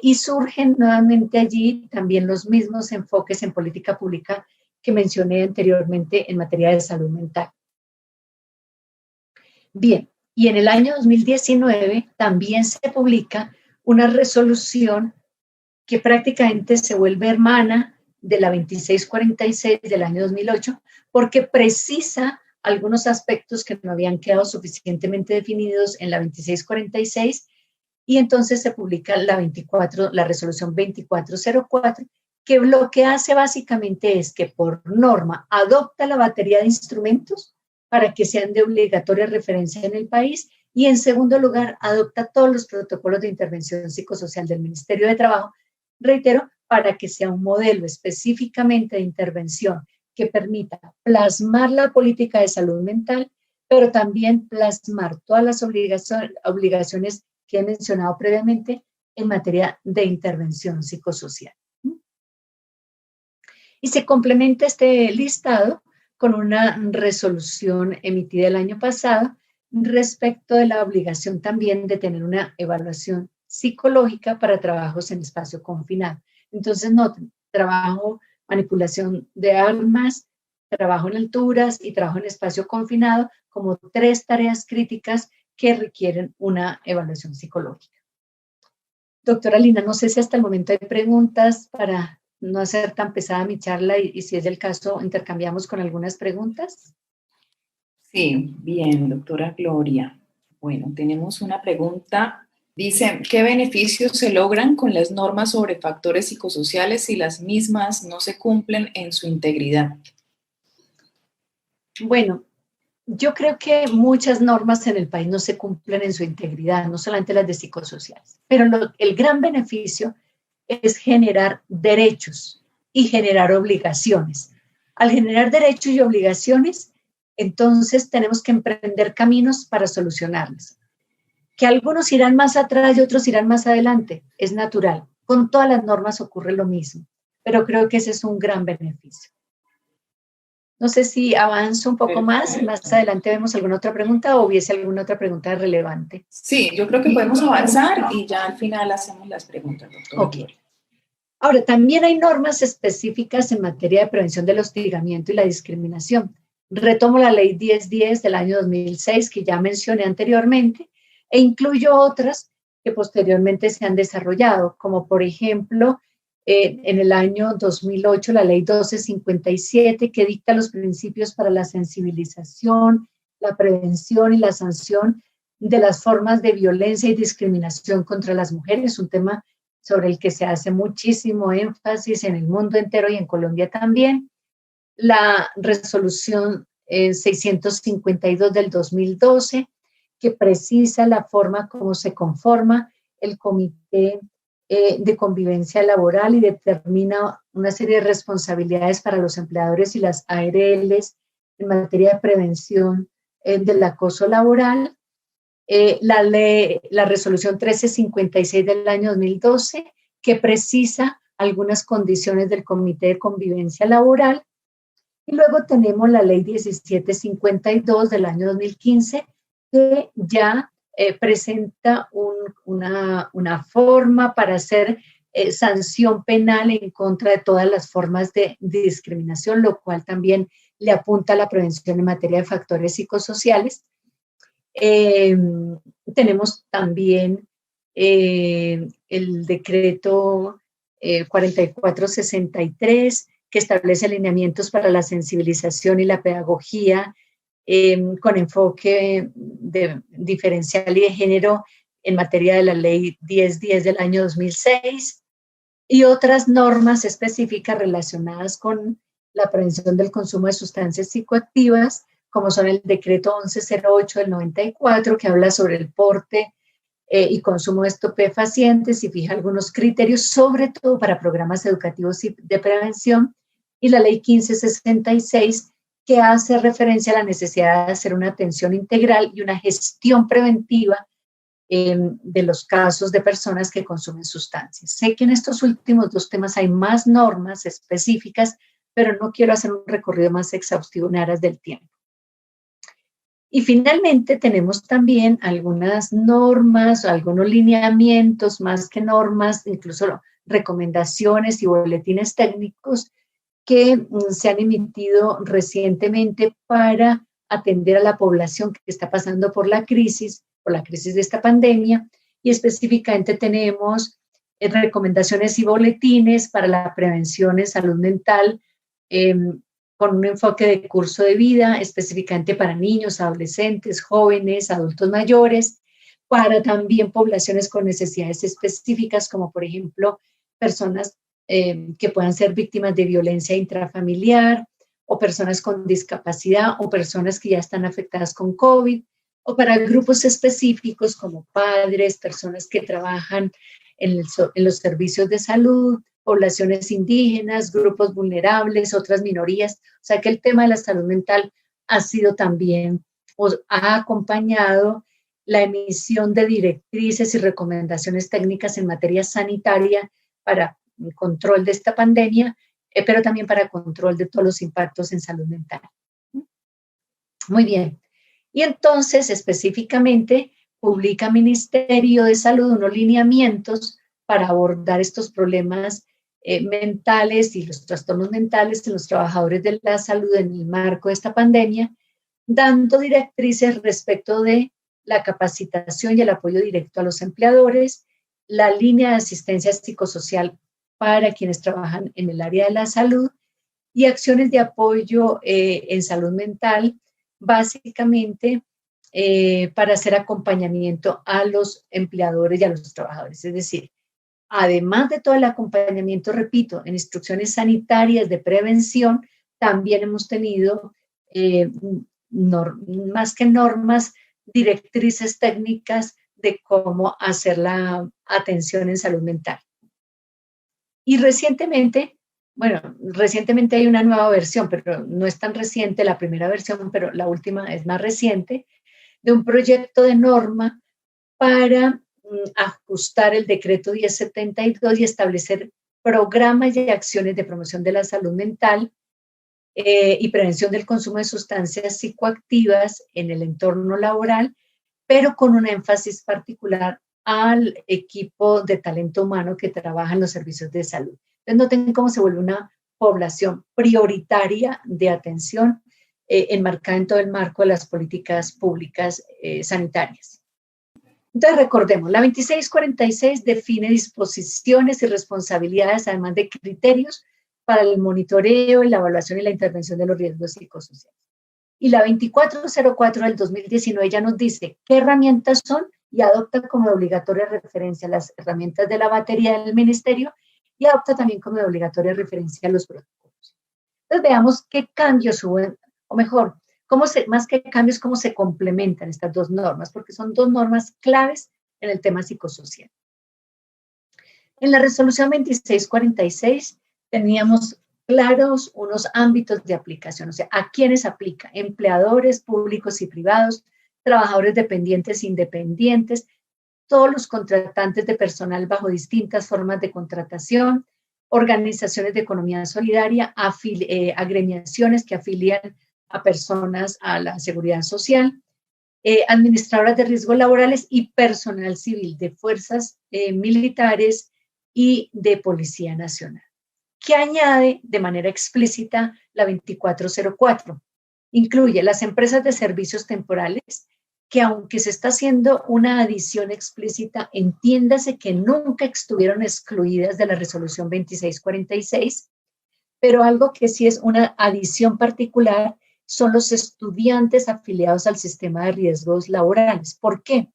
[SPEAKER 4] y surgen nuevamente allí también los mismos enfoques en política pública que mencioné anteriormente en materia de salud mental. Bien, y en el año 2019 también se publica una resolución que prácticamente se vuelve hermana de la 2646 del año 2008, porque precisa algunos aspectos que no habían quedado suficientemente definidos en la 2646, y entonces se publica la resolución 2404, que lo que hace básicamente es que por norma adopta la batería de instrumentos para que sean de obligatoria referencia en el país, y en segundo lugar adopta todos los protocolos de intervención psicosocial del Ministerio de Trabajo, reitero, para que sea un modelo específicamente de intervención que permita plasmar la política de salud mental, pero también plasmar todas las obligaciones que he mencionado previamente en materia de intervención psicosocial. Y se complementa este listado con una resolución emitida el año pasado respecto de la obligación también de tener una evaluación psicológica para trabajos en espacio confinado. Entonces, noten, trabajo, manipulación de armas, trabajo en alturas y trabajo en espacio confinado como 3 tareas críticas que requieren una evaluación psicológica. Doctora Lina, no sé si hasta el momento hay preguntas para no hacer tan pesada mi charla y si es el caso, intercambiamos con algunas preguntas.
[SPEAKER 1] Sí, bien, doctora Gloria. Bueno, tenemos una pregunta. Dice, ¿qué beneficios se logran con las normas sobre factores psicosociales si las mismas no se cumplen en su integridad?
[SPEAKER 4] Bueno, yo creo que muchas normas en el país no se cumplen en su integridad, no solamente las de psicosociales, pero el gran beneficio es generar derechos y generar obligaciones. Al generar derechos y obligaciones, entonces tenemos que emprender caminos para solucionarlas. Que algunos irán más atrás y otros irán más adelante, es natural. Con todas las normas ocurre lo mismo, pero creo que ese es un gran beneficio. No sé si avanzo un poco más adelante vemos alguna otra pregunta o hubiese alguna otra pregunta relevante.
[SPEAKER 1] Sí, yo creo que podemos avanzar y ya al final hacemos las preguntas, doctora.
[SPEAKER 4] Ok. Ahora, también hay normas específicas en materia de prevención del hostigamiento y la discriminación. Retomo la ley 1010 del año 2006 que ya mencioné anteriormente e incluyo otras que posteriormente se han desarrollado, como por ejemplo, en el año 2008 la ley 1257 que dicta los principios para la sensibilización, la prevención y la sanción de las formas de violencia y discriminación contra las mujeres, un tema sobre el que se hace muchísimo énfasis en el mundo entero y en Colombia también. La resolución 652 del 2012, que precisa la forma como se conforma el Comité de Convivencia Laboral y determina una serie de responsabilidades para los empleadores y las ARLs en materia de prevención del acoso laboral. La resolución 1356 del año 2012, que precisa algunas condiciones del Comité de Convivencia Laboral. Y luego tenemos la Ley 1752 del año 2015, que ya presenta una forma para hacer sanción penal en contra de todas las formas de discriminación, lo cual también le apunta a la prevención en materia de factores psicosociales. Tenemos también el decreto 4463, que establece alineamientos para la sensibilización y la pedagogía con enfoque diferencial y de género en materia de la Ley 1010 del año 2006 y otras normas específicas relacionadas con la prevención del consumo de sustancias psicoactivas, como son el decreto 1108 del 94, que habla sobre el porte y consumo de estupefacientes y fija algunos criterios, sobre todo para programas educativos y de prevención, y la Ley 1566, que hace referencia a la necesidad de hacer una atención integral y una gestión preventiva de los casos de personas que consumen sustancias. Sé que en estos últimos dos temas hay más normas específicas, pero no quiero hacer un recorrido más exhaustivo en aras del tiempo. Y finalmente tenemos también algunas normas, algunos lineamientos, más que normas, incluso recomendaciones y boletines técnicos que se han emitido recientemente para atender a la población que está pasando por la crisis de esta pandemia, y específicamente tenemos recomendaciones y boletines para la prevención en salud mental, con un enfoque de curso de vida, específicamente para niños, adolescentes, jóvenes, adultos mayores, para también poblaciones con necesidades específicas, como por ejemplo personas que puedan ser víctimas de violencia intrafamiliar, o personas con discapacidad, o personas que ya están afectadas con COVID, o para grupos específicos como padres, personas que trabajan en los servicios de salud, poblaciones indígenas, grupos vulnerables, otras minorías. O sea que el tema de la salud mental ha sido también, o ha acompañado la emisión de directrices y recomendaciones técnicas en materia sanitaria para el control de esta pandemia, pero también para control de todos los impactos en salud mental. Muy bien. Y entonces, específicamente, publica Ministerio de Salud unos lineamientos para abordar estos problemas mentales y los trastornos mentales en los trabajadores de la salud en el marco de esta pandemia, dando directrices respecto de la capacitación y el apoyo directo a los empleadores, la línea de asistencia psicosocial para quienes trabajan en el área de la salud y acciones de apoyo en salud mental, básicamente para hacer acompañamiento a los empleadores y a los trabajadores. Es decir, además de todo el acompañamiento, repito, en instrucciones sanitarias de prevención, también hemos tenido, más que normas, directrices técnicas de cómo hacer la atención en salud mental. Y recientemente hay una nueva versión, pero no es tan reciente la primera versión, pero la última es más reciente, de un proyecto de norma para ajustar el decreto 1072 y establecer programas y acciones de promoción de la salud mental y prevención del consumo de sustancias psicoactivas en el entorno laboral, pero con un énfasis particular al equipo de talento humano que trabaja en los servicios de salud. Entonces, noten cómo se vuelve una población prioritaria de atención enmarcada en todo el marco de las políticas públicas sanitarias. Entonces, recordemos, la 2646 define disposiciones y responsabilidades, además de criterios para el monitoreo, la evaluación y la intervención de los riesgos psicosociales. Y la 2404 del 2019 ya nos dice qué herramientas son y adopta como de obligatoria referencia las herramientas de la batería del ministerio y adopta también como de obligatoria referencia los protocolos. Entonces veamos qué cambios hubo, o mejor, más que cambios, cómo se complementan estas dos normas, porque son dos normas claves en el tema psicosocial. En la resolución 2646 teníamos claros unos ámbitos de aplicación, o sea, ¿a quiénes aplica? Empleadores públicos y privados, trabajadores dependientes e independientes, todos los contratantes de personal bajo distintas formas de contratación, organizaciones de economía solidaria, agremiaciones que afilian a personas a la seguridad social, administradoras de riesgos laborales y personal civil de fuerzas militares y de Policía Nacional. ¿Qué añade de manera explícita la 2404? Incluye las empresas de servicios temporales, que aunque se está haciendo una adición explícita, entiéndase que nunca estuvieron excluidas de la resolución 2646, pero algo que sí es una adición particular son los estudiantes afiliados al sistema de riesgos laborales. ¿Por qué?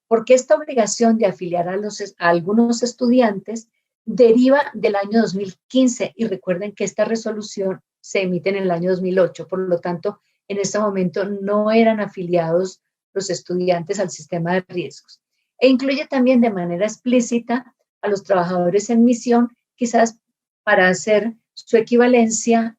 [SPEAKER 4] Porque esta obligación de afiliar a algunos estudiantes deriva del año 2015 y recuerden que esta resolución se emite en el año 2008, por lo tanto, en este momento no eran afiliados los estudiantes al sistema de riesgos. E incluye también de manera explícita a los trabajadores en misión, quizás para hacer su equivalencia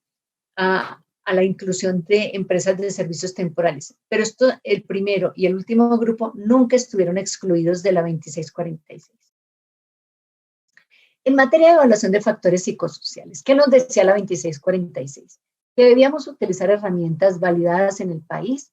[SPEAKER 4] a la inclusión de empresas de servicios temporales. Pero esto, el primero y el último grupo, nunca estuvieron excluidos de la 2646. En materia de evaluación de factores psicosociales, ¿qué nos decía la 2646? Que debíamos utilizar herramientas validadas en el país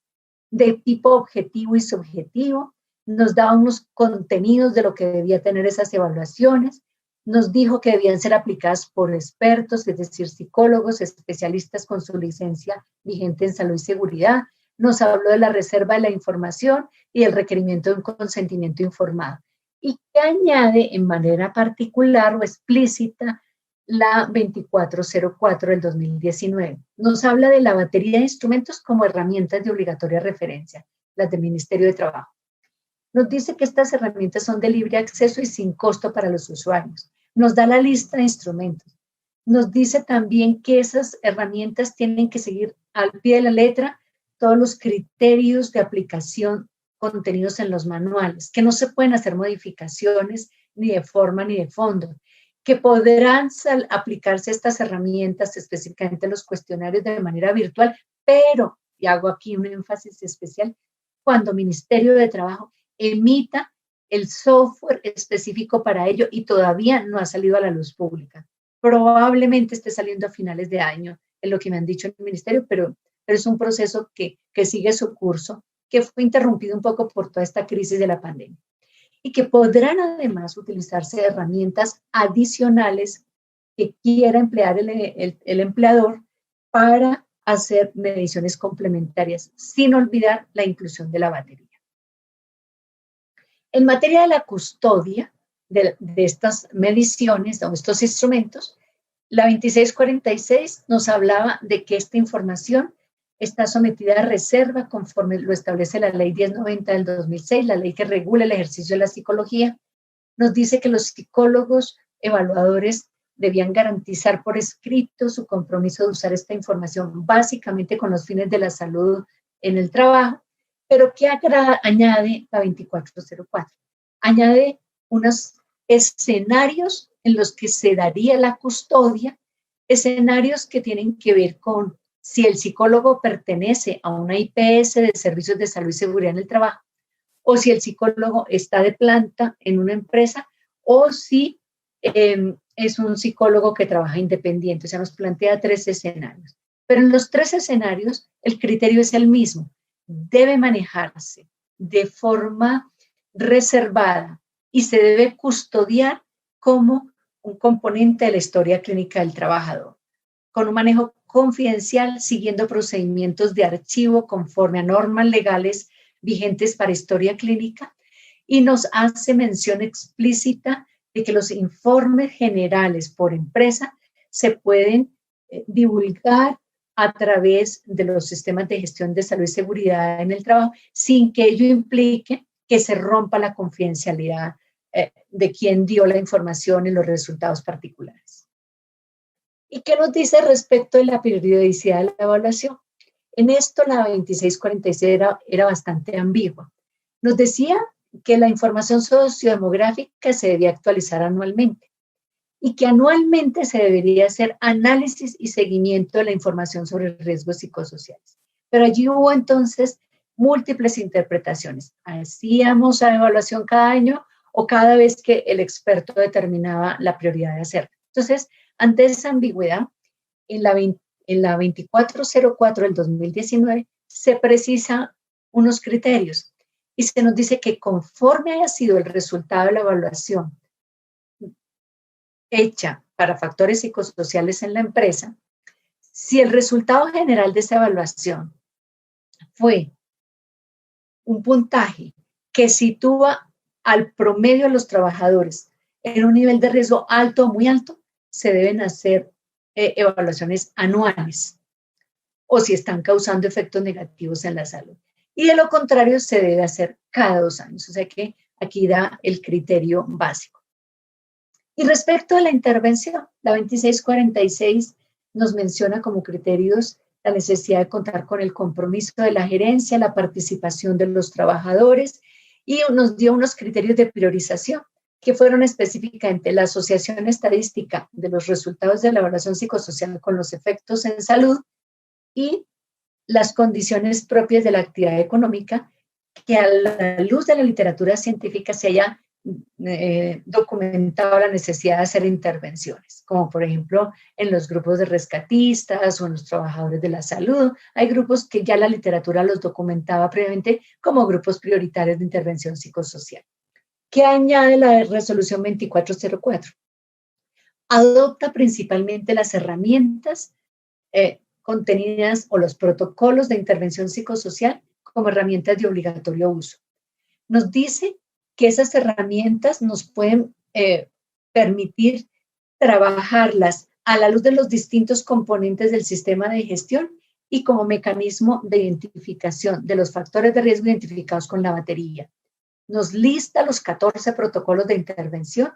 [SPEAKER 4] de tipo objetivo y subjetivo, nos daba unos contenidos de lo que debía tener esas evaluaciones, nos dijo que debían ser aplicadas por expertos, es decir, psicólogos, especialistas con su licencia vigente en salud y seguridad, nos habló de la reserva de la información y el requerimiento de un consentimiento informado. Y que añade en manera particular o explícita la 2404 del 2019. Nos habla de la batería de instrumentos como herramientas de obligatoria referencia, las del Ministerio de Trabajo. Nos dice que estas herramientas son de libre acceso y sin costo para los usuarios. Nos da la lista de instrumentos. Nos dice también que esas herramientas tienen que seguir al pie de la letra todos los criterios de aplicación contenidos en los manuales, que no se pueden hacer modificaciones ni de forma ni de fondo, que podrán aplicarse estas herramientas específicamente en los cuestionarios de manera virtual, pero, y hago aquí un énfasis especial, cuando Ministerio de Trabajo emita el software específico para ello y todavía no ha salido a la luz pública. Probablemente esté saliendo a finales de año, es lo que me han dicho en el Ministerio, pero es un proceso que sigue su curso, que fue interrumpido un poco por toda esta crisis de la pandemia. Y que podrán además utilizarse herramientas adicionales que quiera emplear el empleador para hacer mediciones complementarias, sin olvidar la inclusión de la batería. En materia de la custodia de estas mediciones o estos instrumentos, la 2646 nos hablaba de que esta información está sometida a reserva conforme lo establece la ley 1090 del 2006, la ley que regula el ejercicio de la psicología. Nos dice que los psicólogos evaluadores debían garantizar por escrito su compromiso de usar esta información básicamente con los fines de la salud en el trabajo, pero ¿qué añade la 2404? Añade unos escenarios en los que se daría la custodia, escenarios que tienen que ver con si el psicólogo pertenece a una IPS de Servicios de Salud y Seguridad en el Trabajo, o si el psicólogo está de planta en una empresa, o si es un psicólogo que trabaja independiente. O sea, nos plantea 3 escenarios. Pero en los 3 escenarios, el criterio es el mismo. Debe manejarse de forma reservada y se debe custodiar como un componente de la historia clínica del trabajador, con un manejo confidencial, siguiendo procedimientos de archivo conforme a normas legales vigentes para historia clínica, y nos hace mención explícita de que los informes generales por empresa se pueden divulgar a través de los sistemas de gestión de salud y seguridad en el trabajo, sin que ello implique que se rompa la confidencialidad de quien dio la información y los resultados particulares. ¿Y qué nos dice respecto de la periodicidad de la evaluación? En esto la 2646 era bastante ambigua. Nos decía que la información sociodemográfica se debía actualizar anualmente y que anualmente se debería hacer análisis y seguimiento de la información sobre riesgos psicosociales. Pero allí hubo entonces múltiples interpretaciones. ¿Hacíamos la evaluación cada año o cada vez que el experto determinaba la prioridad de hacerla? Entonces, ante esa ambigüedad, en la 2404 del 2019 se precisa unos criterios y se nos dice que conforme haya sido el resultado de la evaluación hecha para factores psicosociales en la empresa, si el resultado general de esa evaluación fue un puntaje que sitúa al promedio de los trabajadores en un nivel de riesgo alto o muy alto, se deben hacer evaluaciones anuales, o si están causando efectos negativos en la salud. Y de lo contrario, se debe hacer cada 2 años. O sea que aquí da el criterio básico. Y respecto a la intervención, la 2646 nos menciona como criterios la necesidad de contar con el compromiso de la gerencia, la participación de los trabajadores, y nos dio unos criterios de priorización que fueron específicamente la asociación estadística de los resultados de la evaluación psicosocial con los efectos en salud y las condiciones propias de la actividad económica, que a la luz de la literatura científica se haya documentado la necesidad de hacer intervenciones, como por ejemplo en los grupos de rescatistas o en los trabajadores de la salud. Hay grupos que ya la literatura los documentaba previamente como grupos prioritarios de intervención psicosocial. ¿Qué añade la resolución 2404? Adopta principalmente las herramientas contenidas o los protocolos de intervención psicosocial como herramientas de obligatorio uso. Nos dice que esas herramientas nos pueden permitir trabajarlas a la luz de los distintos componentes del sistema de gestión y como mecanismo de identificación de los factores de riesgo identificados con la batería. Nos lista los 14 protocolos de intervención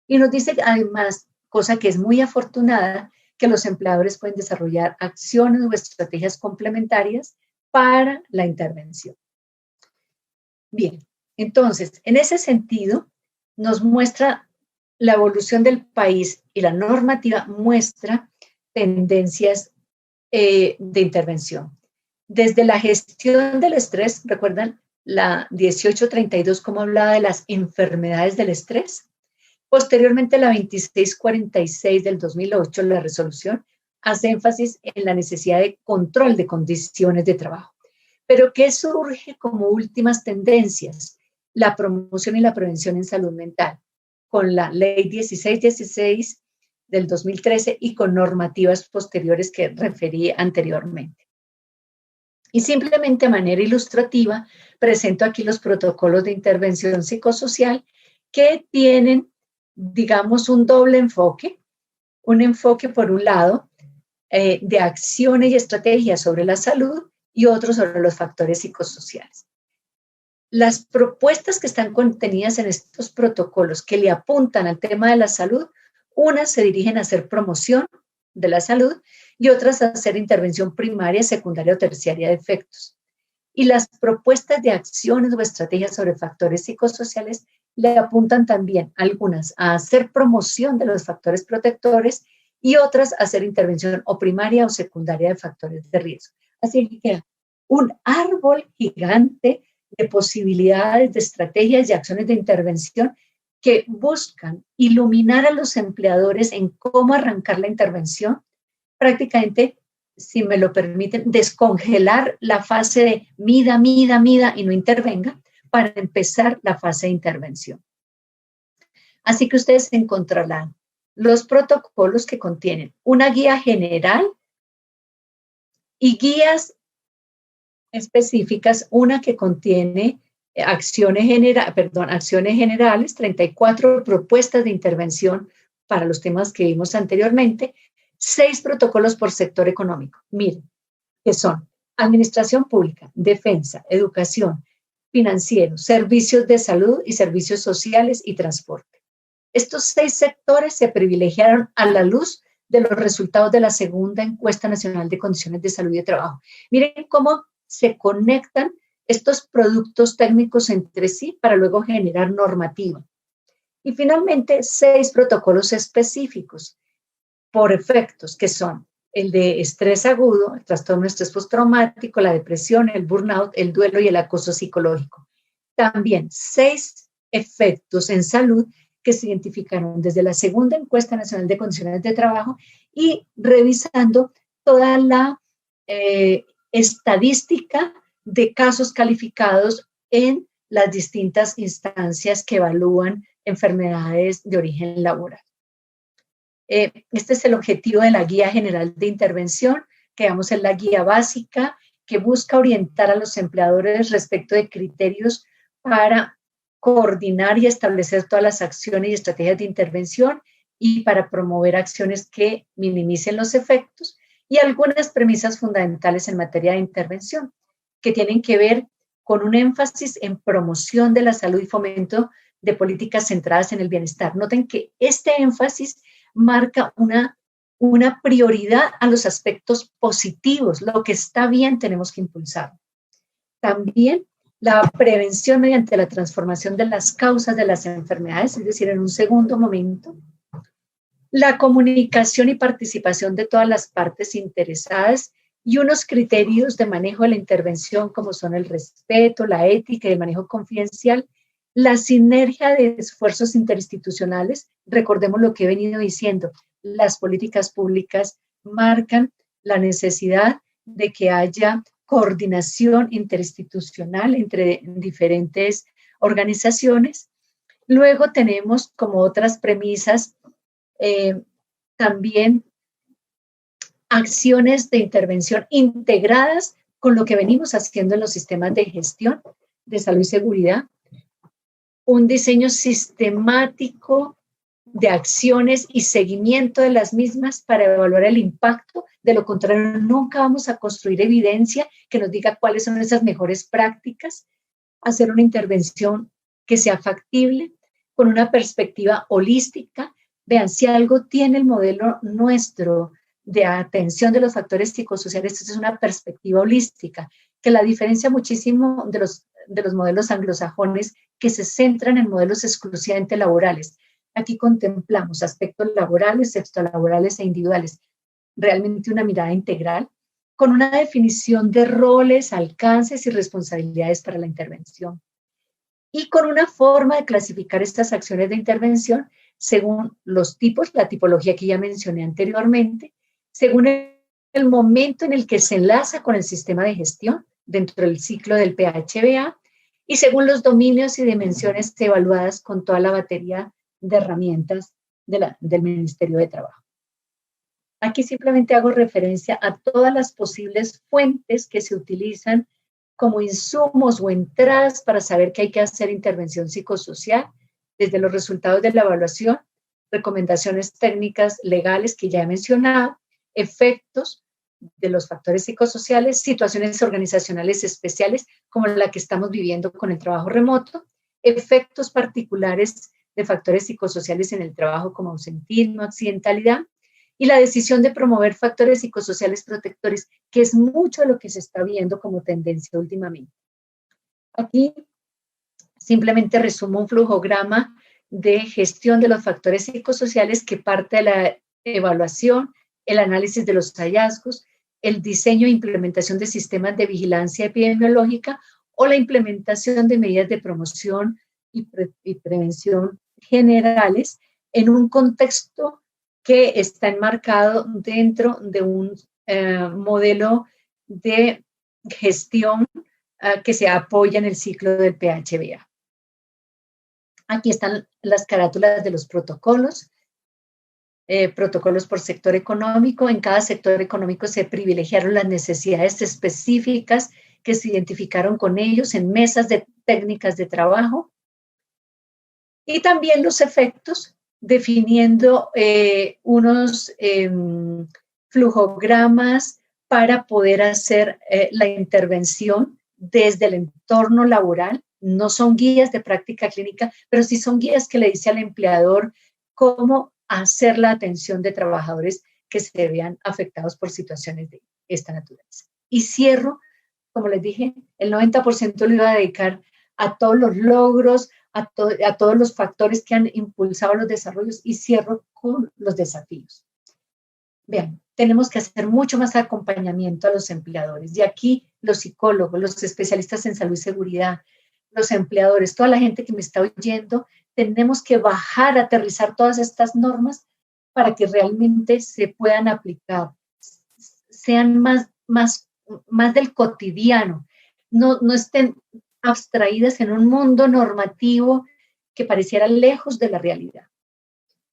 [SPEAKER 4] y nos dice además, cosa que es muy afortunada, que los empleadores pueden desarrollar acciones o estrategias complementarias para la intervención. Bien, entonces, en ese sentido, nos muestra la evolución del país y la normativa muestra tendencias de intervención. Desde la gestión del estrés, ¿recuerdan la 1832 cómo hablaba de las enfermedades del estrés? Posteriormente, la 2646 del 2008, la resolución, hace énfasis en la necesidad de control de condiciones de trabajo. Pero ¿qué surge como últimas tendencias? La promoción y la prevención en salud mental, con la ley 1616 del 2013 y con normativas posteriores que referí anteriormente. Y simplemente a manera ilustrativa, presento aquí los protocolos de intervención psicosocial que tienen, digamos, un doble enfoque. Un enfoque, por un lado, de acciones y estrategias sobre la salud y otro sobre los factores psicosociales. Las propuestas que están contenidas en estos protocolos que le apuntan al tema de la salud, unas se dirigen a hacer promoción de la salud y otras a hacer intervención primaria, secundaria o terciaria de efectos. Y las propuestas de acciones o estrategias sobre factores psicosociales le apuntan también algunas a hacer promoción de los factores protectores y otras a hacer intervención o primaria o secundaria de factores de riesgo. Así que queda un árbol gigante de posibilidades, de estrategias y acciones de intervención que buscan iluminar a los empleadores en cómo arrancar la intervención, prácticamente, si me lo permiten, descongelar la fase de mida y no intervenga para empezar la fase de intervención. Así que ustedes encontrarán los protocolos que contienen una guía general y guías específicas, una que contiene acciones generales, 34 propuestas de intervención para los temas que vimos anteriormente, 6 protocolos por sector económico. Miren, que son administración pública, defensa, educación, financiero, servicios de salud y servicios sociales y transporte. Estos 6 sectores se privilegiaron a la luz de los resultados de la segunda encuesta nacional de condiciones de salud y de trabajo. Miren cómo se conectan estos productos técnicos entre sí para luego generar normativa. Y finalmente, 6 protocolos específicos por efectos, que son el de estrés agudo, el trastorno de estrés postraumático, la depresión, el burnout, el duelo y el acoso psicológico. También 6 efectos en salud que se identificaron desde la segunda encuesta nacional de condiciones de trabajo y revisando toda la estadística de casos calificados en las distintas instancias que evalúan enfermedades de origen laboral. Este es el objetivo de la Guía General de Intervención, que digamos es la guía básica que busca orientar a los empleadores respecto de criterios para coordinar y establecer todas las acciones y estrategias de intervención y para promover acciones que minimicen los efectos y algunas premisas fundamentales en materia de intervención que tienen que ver con un énfasis en promoción de la salud y fomento de políticas centradas en el bienestar. Noten que este énfasis marca una prioridad a los aspectos positivos. Lo que está bien tenemos que impulsar. También la prevención mediante la transformación de las causas de las enfermedades, es decir, en un segundo momento. La comunicación y participación de todas las partes interesadas y unos criterios de manejo de la intervención como son el respeto, la ética y el manejo confidencial, la sinergia de esfuerzos interinstitucionales. Recordemos lo que he venido diciendo, las políticas públicas marcan la necesidad de que haya coordinación interinstitucional entre diferentes organizaciones. Luego tenemos como otras premisas también acciones de intervención integradas con lo que venimos haciendo en los sistemas de gestión de salud y seguridad, un diseño sistemático de acciones y seguimiento de las mismas para evaluar el impacto. De lo contrario, nunca vamos a construir evidencia que nos diga cuáles son esas mejores prácticas, hacer una intervención que sea factible, con una perspectiva holística. Vean, si algo tiene el modelo nuestro de atención de los factores psicosociales, es una perspectiva holística, que la diferencia muchísimo de los modelos anglosajones que se centran en modelos exclusivamente laborales. Aquí contemplamos aspectos laborales, extralaborales e individuales. Realmente una mirada integral, con una definición de roles, alcances y responsabilidades para la intervención. Y con una forma de clasificar estas acciones de intervención según los tipos, la tipología que ya mencioné anteriormente, según el momento en el que se enlaza con el sistema de gestión dentro del ciclo del PHBA y según los dominios y dimensiones evaluadas con toda la batería de herramientas del Ministerio de Trabajo. Aquí simplemente hago referencia a todas las posibles fuentes que se utilizan como insumos o entradas para saber que hay que hacer intervención psicosocial, desde los resultados de la evaluación, recomendaciones técnicas legales que ya he mencionado, efectos de los factores psicosociales, situaciones organizacionales especiales como la que estamos viviendo con el trabajo remoto, efectos particulares de factores psicosociales en el trabajo como ausentismo, accidentalidad, y la decisión de promover factores psicosociales protectores, que es mucho de lo que se está viendo como tendencia últimamente. Aquí simplemente resumo un flujograma de gestión de los factores psicosociales que parte de la evaluación, el análisis de los hallazgos, el diseño e implementación de sistemas de vigilancia epidemiológica o la implementación de medidas de promoción y prevención generales en un contexto que está enmarcado dentro de un modelo de gestión que se apoya en el ciclo del PHBA. Aquí están las carátulas de los protocolos, protocolos por sector económico. En cada sector económico se privilegiaron las necesidades específicas que se identificaron con ellos en mesas de técnicas de trabajo y también los efectos, definiendo unos flujogramas para poder hacer la intervención desde el entorno laboral. No son guías de práctica clínica, pero sí son guías que le dice al empleador cómo hacer la atención de trabajadores que se vean afectados por situaciones de esta naturaleza. Y cierro, como les dije, el 90% lo iba a dedicar a todos los logros, a todos los factores que han impulsado los desarrollos, y cierro con los desafíos. Vean, tenemos que hacer mucho más acompañamiento a los empleadores. Y aquí los psicólogos, los especialistas en salud y seguridad, los empleadores, toda la gente que me está oyendo, tenemos que bajar, aterrizar todas estas normas para que realmente se puedan aplicar, sean más del cotidiano, no estén abstraídas en un mundo normativo que pareciera lejos de la realidad.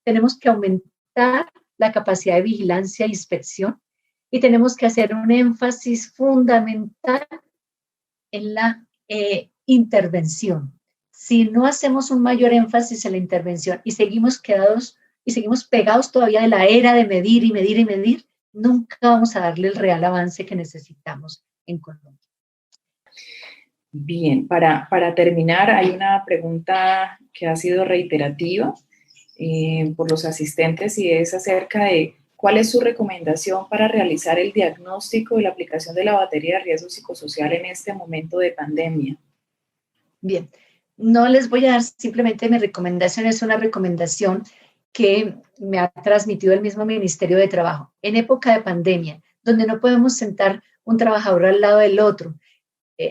[SPEAKER 4] Tenemos que aumentar la capacidad de vigilancia e inspección y tenemos que hacer un énfasis fundamental en la intervención. Si no hacemos un mayor énfasis en la intervención y seguimos pegados todavía de la era de medir y medir y medir, nunca vamos a darle el real avance que necesitamos en Colombia.
[SPEAKER 1] Bien, para terminar, hay una pregunta que ha sido reiterativa por los asistentes y es acerca de cuál es su recomendación para realizar el diagnóstico y la aplicación de la batería de riesgo psicosocial en este momento de pandemia.
[SPEAKER 4] Bien, no les voy a dar simplemente mi recomendación, es una recomendación que me ha transmitido el mismo Ministerio de Trabajo. En época de pandemia, donde no podemos sentar un trabajador al lado del otro,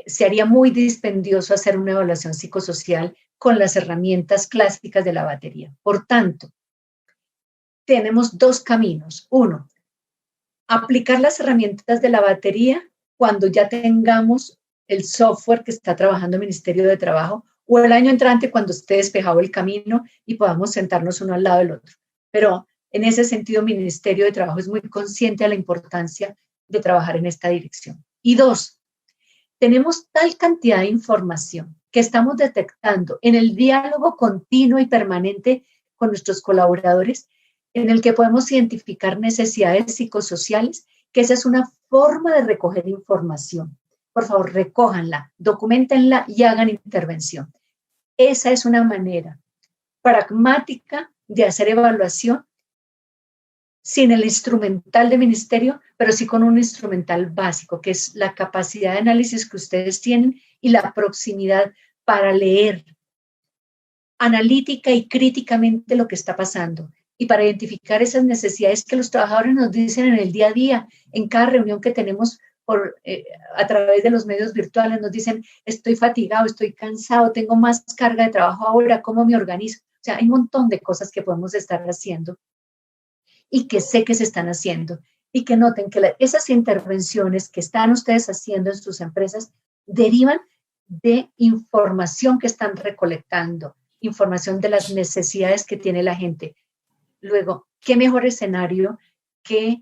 [SPEAKER 4] se haría muy dispendioso hacer una evaluación psicosocial con las herramientas clásicas de la batería. Por tanto, tenemos dos caminos. Uno, aplicar las herramientas de la batería cuando ya tengamos el software que está trabajando el Ministerio de Trabajo, o el año entrante cuando esté despejado el camino y podamos sentarnos uno al lado del otro. Pero en ese sentido, el Ministerio de Trabajo es muy consciente de la importancia de trabajar en esta dirección. Y dos, tenemos tal cantidad de información que estamos detectando en el diálogo continuo y permanente con nuestros colaboradores, en el que podemos identificar necesidades psicosociales, que esa es una forma de recoger información. Por favor, recójanla, documentenla y hagan intervención. Esa es una manera pragmática de hacer evaluación sin el instrumental de ministerio, pero sí con un instrumental básico, que es la capacidad de análisis que ustedes tienen y la proximidad para leer analítica y críticamente lo que está pasando y para identificar esas necesidades que los trabajadores nos dicen en el día a día, en cada reunión que tenemos a través de los medios virtuales, nos dicen, estoy fatigado, estoy cansado, tengo más carga de trabajo ahora, ¿cómo me organizo? O sea, hay un montón de cosas que podemos estar haciendo y que sé que se están haciendo, y que noten que esas intervenciones que están ustedes haciendo en sus empresas derivan de información que están recolectando, información de las necesidades que tiene la gente. Luego, ¿qué mejor escenario que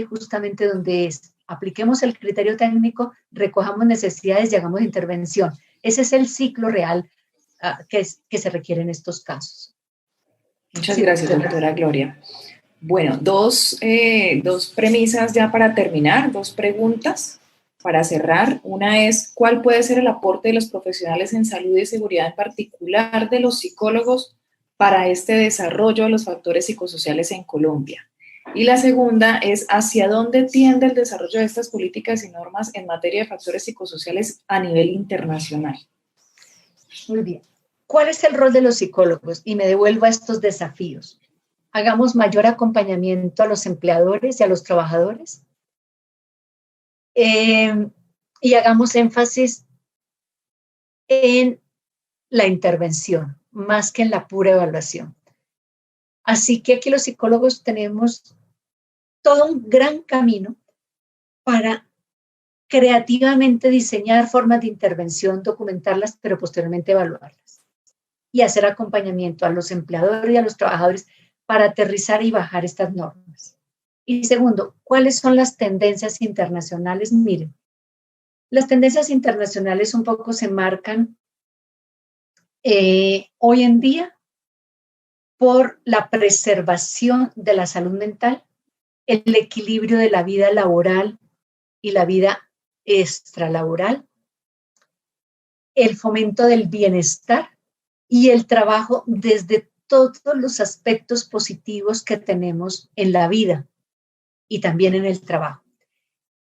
[SPEAKER 4] justamente donde apliquemos el criterio técnico, recojamos necesidades y hagamos intervención? Ese es el ciclo real que se requiere en estos casos.
[SPEAKER 1] Muchas gracias, doctora Gloria. Bueno, dos premisas ya para terminar, dos preguntas para cerrar. Una es, ¿cuál puede ser el aporte de los profesionales en salud y seguridad, en particular de los psicólogos, para este desarrollo de los factores psicosociales en Colombia? Y la segunda es, ¿hacia dónde tiende el desarrollo de estas políticas y normas en materia de factores psicosociales a nivel internacional?
[SPEAKER 4] Muy bien. ¿Cuál es el rol de los psicólogos? Y me devuelvo a estos desafíos. Hagamos mayor acompañamiento a los empleadores y a los trabajadores. Y hagamos énfasis en la intervención, más que en la pura evaluación. Así que aquí los psicólogos tenemos todo un gran camino para creativamente diseñar formas de intervención, documentarlas, pero posteriormente evaluarlas. Y hacer acompañamiento a los empleadores y a los trabajadores para aterrizar y bajar estas normas. Y segundo, ¿cuáles son las tendencias internacionales? Miren, las tendencias internacionales un poco se marcan hoy en día por la preservación de la salud mental, el equilibrio de la vida laboral y la vida extralaboral, el fomento del bienestar y el trabajo desde todos los aspectos positivos que tenemos en la vida y también en el trabajo.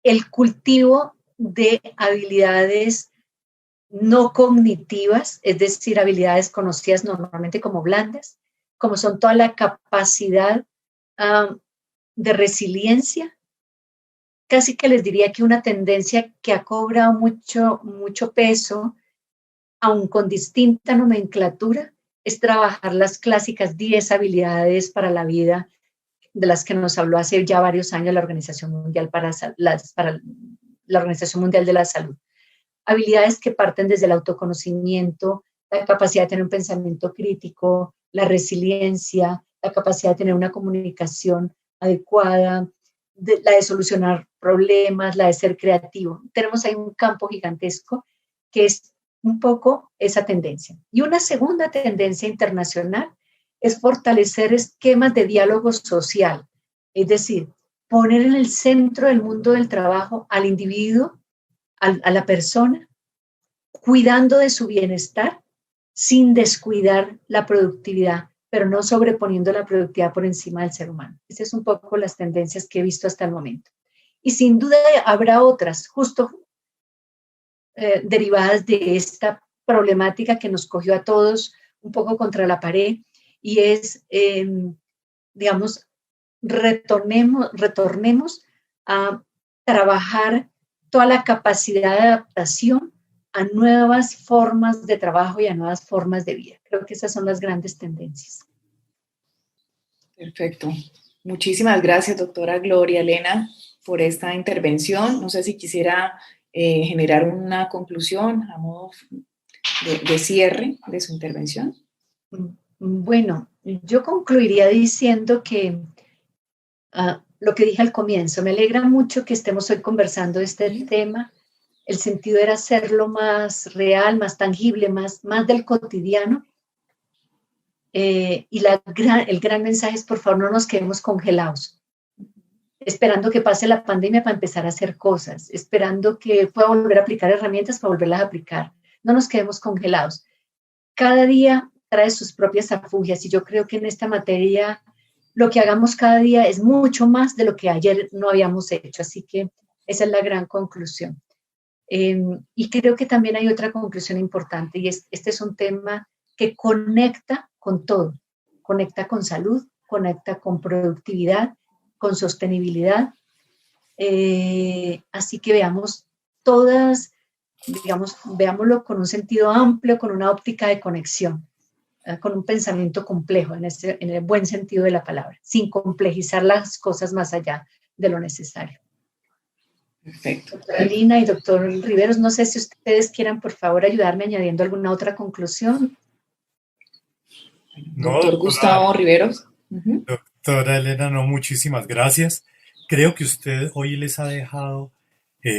[SPEAKER 4] El cultivo de habilidades no cognitivas, es decir, habilidades conocidas normalmente como blandas, como son toda la capacidad de resiliencia, casi que les diría que una tendencia que ha cobrado mucho peso, aun con distinta nomenclatura, es trabajar las clásicas 10 habilidades para la vida, de las que nos habló hace ya varios años la Organización Mundial la Organización Mundial de la Salud. Habilidades que parten desde el autoconocimiento, la capacidad de tener un pensamiento crítico, la resiliencia, la capacidad de tener una comunicación adecuada, la de solucionar problemas, la de ser creativo. Tenemos ahí un campo gigantesco que es un poco esa tendencia. Y una segunda tendencia internacional es fortalecer esquemas de diálogo social, es decir, poner en el centro del mundo del trabajo al individuo, a la persona, cuidando de su bienestar sin descuidar la productividad, pero no sobreponiendo la productividad por encima del ser humano. Esas son un poco las tendencias que he visto hasta el momento. Y sin duda habrá otras, justo derivadas de esta problemática que nos cogió a todos un poco contra la pared, y es, digamos, retornemos a trabajar toda la capacidad de adaptación a nuevas formas de trabajo y a nuevas formas de vida. Creo que esas son las grandes tendencias.
[SPEAKER 1] Perfecto. Muchísimas gracias, doctora Gloria Elena, por esta intervención. No sé si quisiera generar una conclusión a modo de cierre de su intervención.
[SPEAKER 4] Bueno, yo concluiría diciendo que lo que dije al comienzo, me alegra mucho que estemos hoy conversando de este tema. El sentido era hacerlo más real, más tangible, más del cotidiano. Y el gran mensaje es, por favor, no nos quedemos congelados, esperando que pase la pandemia para empezar a hacer cosas, esperando que pueda volver a aplicar herramientas para volverlas a aplicar. No nos quedemos congelados. Cada día trae sus propias afugias, y yo creo que en esta materia lo que hagamos cada día es mucho más de lo que ayer no habíamos hecho, así que esa es la gran conclusión. Y creo que también hay otra conclusión importante, y este es un tema que conecta con todo, conecta con salud, conecta con productividad, con sostenibilidad, así que veámoslo con un sentido amplio, con una óptica de conexión, con un pensamiento complejo, en el buen sentido de la palabra, sin complejizar las cosas más allá de lo necesario.
[SPEAKER 1] Perfecto.
[SPEAKER 4] Doctora Lina y doctor Riveros, no sé si ustedes quieran, por favor, ayudarme añadiendo alguna otra conclusión.
[SPEAKER 1] No, doctor Gustavo Riveros.
[SPEAKER 2] Doctora Elena, no, muchísimas gracias. Creo que usted hoy les ha dejado,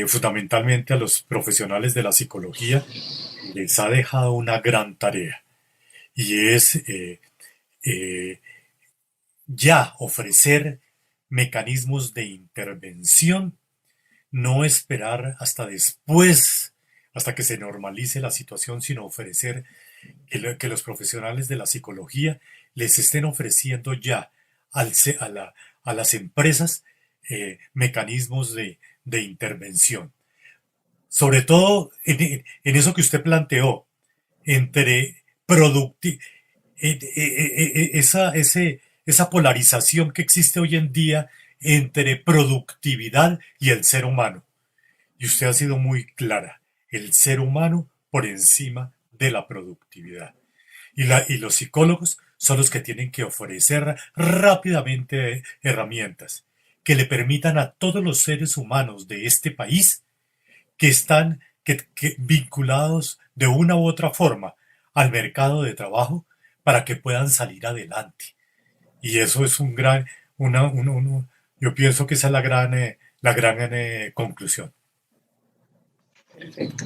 [SPEAKER 2] fundamentalmente a los profesionales de la psicología, les ha dejado una gran tarea, y es ya ofrecer mecanismos de intervención, no esperar hasta después, hasta que se normalice la situación, sino ofrecer que los profesionales de la psicología les estén ofreciendo ya a las empresas mecanismos de intervención. Sobre todo en eso que usted planteó, entre esa polarización que existe hoy en día entre productividad y el ser humano. Y usted ha sido muy clara, el ser humano por encima de la productividad. Y los psicólogos son los que tienen que ofrecer rápidamente herramientas que le permitan a todos los seres humanos de este país que están vinculados de una u otra forma al mercado de trabajo para que puedan salir adelante. Y eso es yo pienso que esa es la gran conclusión.
[SPEAKER 1] Perfecto.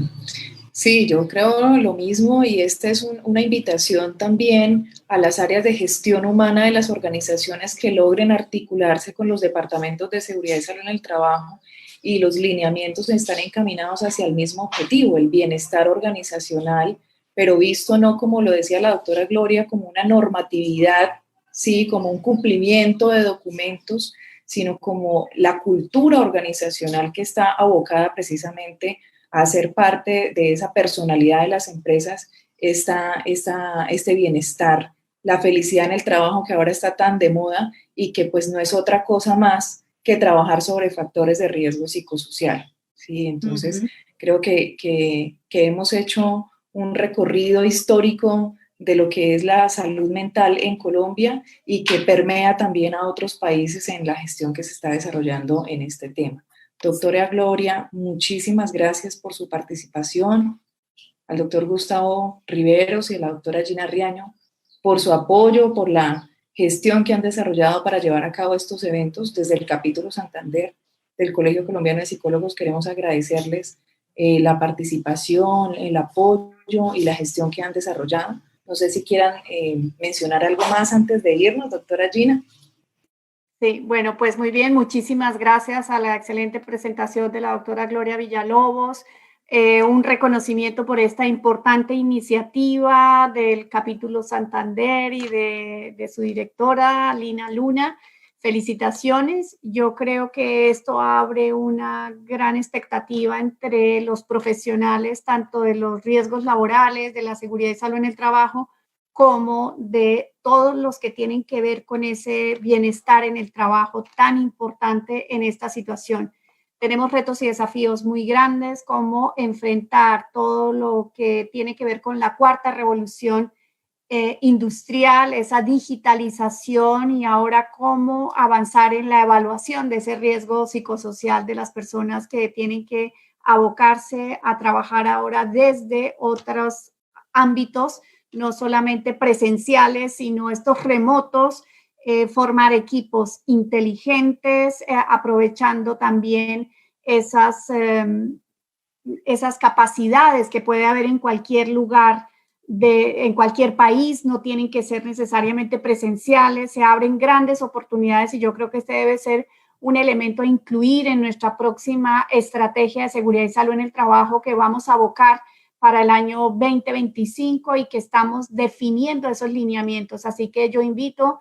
[SPEAKER 1] Sí, yo creo lo mismo, y esta es una invitación también a las áreas de gestión humana de las organizaciones que logren articularse con los departamentos de seguridad y salud en el trabajo, y los lineamientos están encaminados hacia el mismo objetivo, el bienestar organizacional, pero visto no, como lo decía la doctora Gloria, como una normatividad, sí, como un cumplimiento de documentos, sino como la cultura organizacional que está abocada precisamente a ser parte de esa personalidad de las empresas, este bienestar, la felicidad en el trabajo que ahora está tan de moda, y que pues no es otra cosa más que trabajar sobre factores de riesgo psicosocial. ¿Sí? Entonces, creo que hemos hecho un recorrido histórico de lo que es la salud mental en Colombia y que permea también a otros países en la gestión que se está desarrollando en este tema. Doctora Gloria, muchísimas gracias por su participación. Al doctor Gustavo Riveros y a la doctora Gina Riaño por su apoyo, por la gestión que han desarrollado para llevar a cabo estos eventos. Desde el capítulo Santander del Colegio Colombiano de Psicólogos queremos agradecerles la participación, el apoyo y la gestión que han desarrollado. No sé si quieran mencionar algo más antes de irnos, doctora Gina.
[SPEAKER 3] Sí, bueno, pues muy bien, muchísimas gracias a la excelente presentación de la doctora Gloria Villalobos. Un reconocimiento por esta importante iniciativa del capítulo Santander y de su directora, Lina Luna. Felicitaciones. Yo creo que esto abre una gran expectativa entre los profesionales, tanto de los riesgos laborales, de la seguridad y salud en el trabajo, como de todos los que tienen que ver con ese bienestar en el trabajo tan importante en esta situación. Tenemos retos y desafíos muy grandes, como enfrentar todo lo que tiene que ver con la cuarta revolución industrial, esa digitalización, y ahora cómo avanzar en la evaluación de ese riesgo psicosocial de las personas que tienen que abocarse a trabajar ahora desde otros ámbitos, no solamente presenciales, sino estos remotos, formar equipos inteligentes, aprovechando también esas capacidades que puede haber en cualquier lugar, en cualquier país. No tienen que ser necesariamente presenciales, se abren grandes oportunidades y yo creo que este debe ser un elemento a incluir en nuestra próxima estrategia de seguridad y salud en el trabajo que vamos a abocar para el año 2025 y que estamos definiendo esos lineamientos. Así que yo invito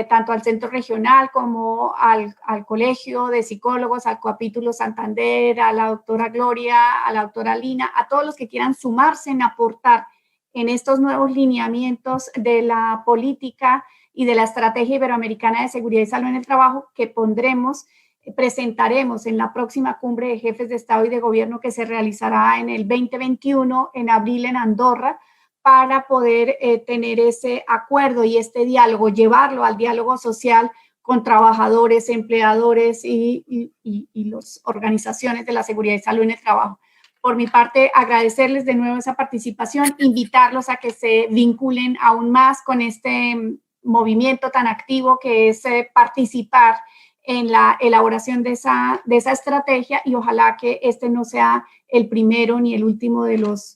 [SPEAKER 3] tanto al Centro Regional como al Colegio de Psicólogos, al capítulo Santander, a la doctora Gloria, a la doctora Lina, a todos los que quieran sumarse en aportar en estos nuevos lineamientos de la política y de la Estrategia Iberoamericana de Seguridad y Salud en el Trabajo que presentaremos en la próxima cumbre de jefes de Estado y de Gobierno que se realizará en el 2021, en abril, en Andorra, para poder tener ese acuerdo y este diálogo, llevarlo al diálogo social con trabajadores, empleadores y las organizaciones de la seguridad y salud en el trabajo. Por mi parte, agradecerles de nuevo esa participación, invitarlos a que se vinculen aún más con este movimiento tan activo que es participar en la elaboración de esa estrategia, y ojalá que este no sea el primero ni el último de los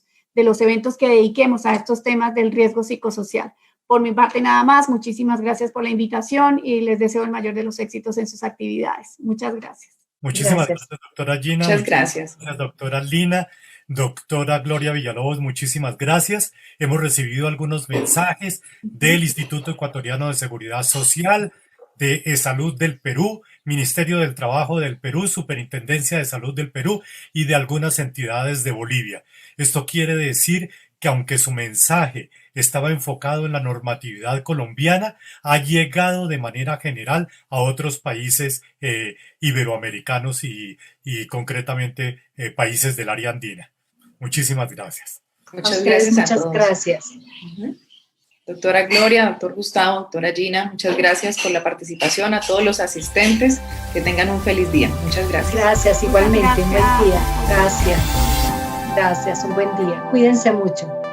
[SPEAKER 3] eventos que dediquemos a estos temas del riesgo psicosocial. Por mi parte, nada más. Muchísimas gracias por la invitación y les deseo el mayor de los éxitos en sus actividades. Muchas gracias.
[SPEAKER 2] Muchísimas gracias, doctora Gina.
[SPEAKER 1] Muchas gracias.
[SPEAKER 2] Doctora Lina, doctora Gloria Villalobos, muchísimas gracias. Hemos recibido algunos mensajes del Instituto Ecuatoriano de Seguridad Social, de Salud del Perú, Ministerio del Trabajo del Perú, Superintendencia de Salud del Perú y de algunas entidades de Bolivia. Esto quiere decir que aunque su mensaje estaba enfocado en la normatividad colombiana, ha llegado de manera general a otros países iberoamericanos y concretamente países del área andina. Muchísimas gracias.
[SPEAKER 1] Muchas gracias a todos.
[SPEAKER 4] Muchas gracias.
[SPEAKER 1] Doctora Gloria, doctor Gustavo, doctora Gina, muchas gracias por la participación. A todos los asistentes, que tengan un feliz día. Muchas gracias.
[SPEAKER 4] Gracias, igualmente. Un buen día. Gracias. Gracias, un buen día. Cuídense mucho.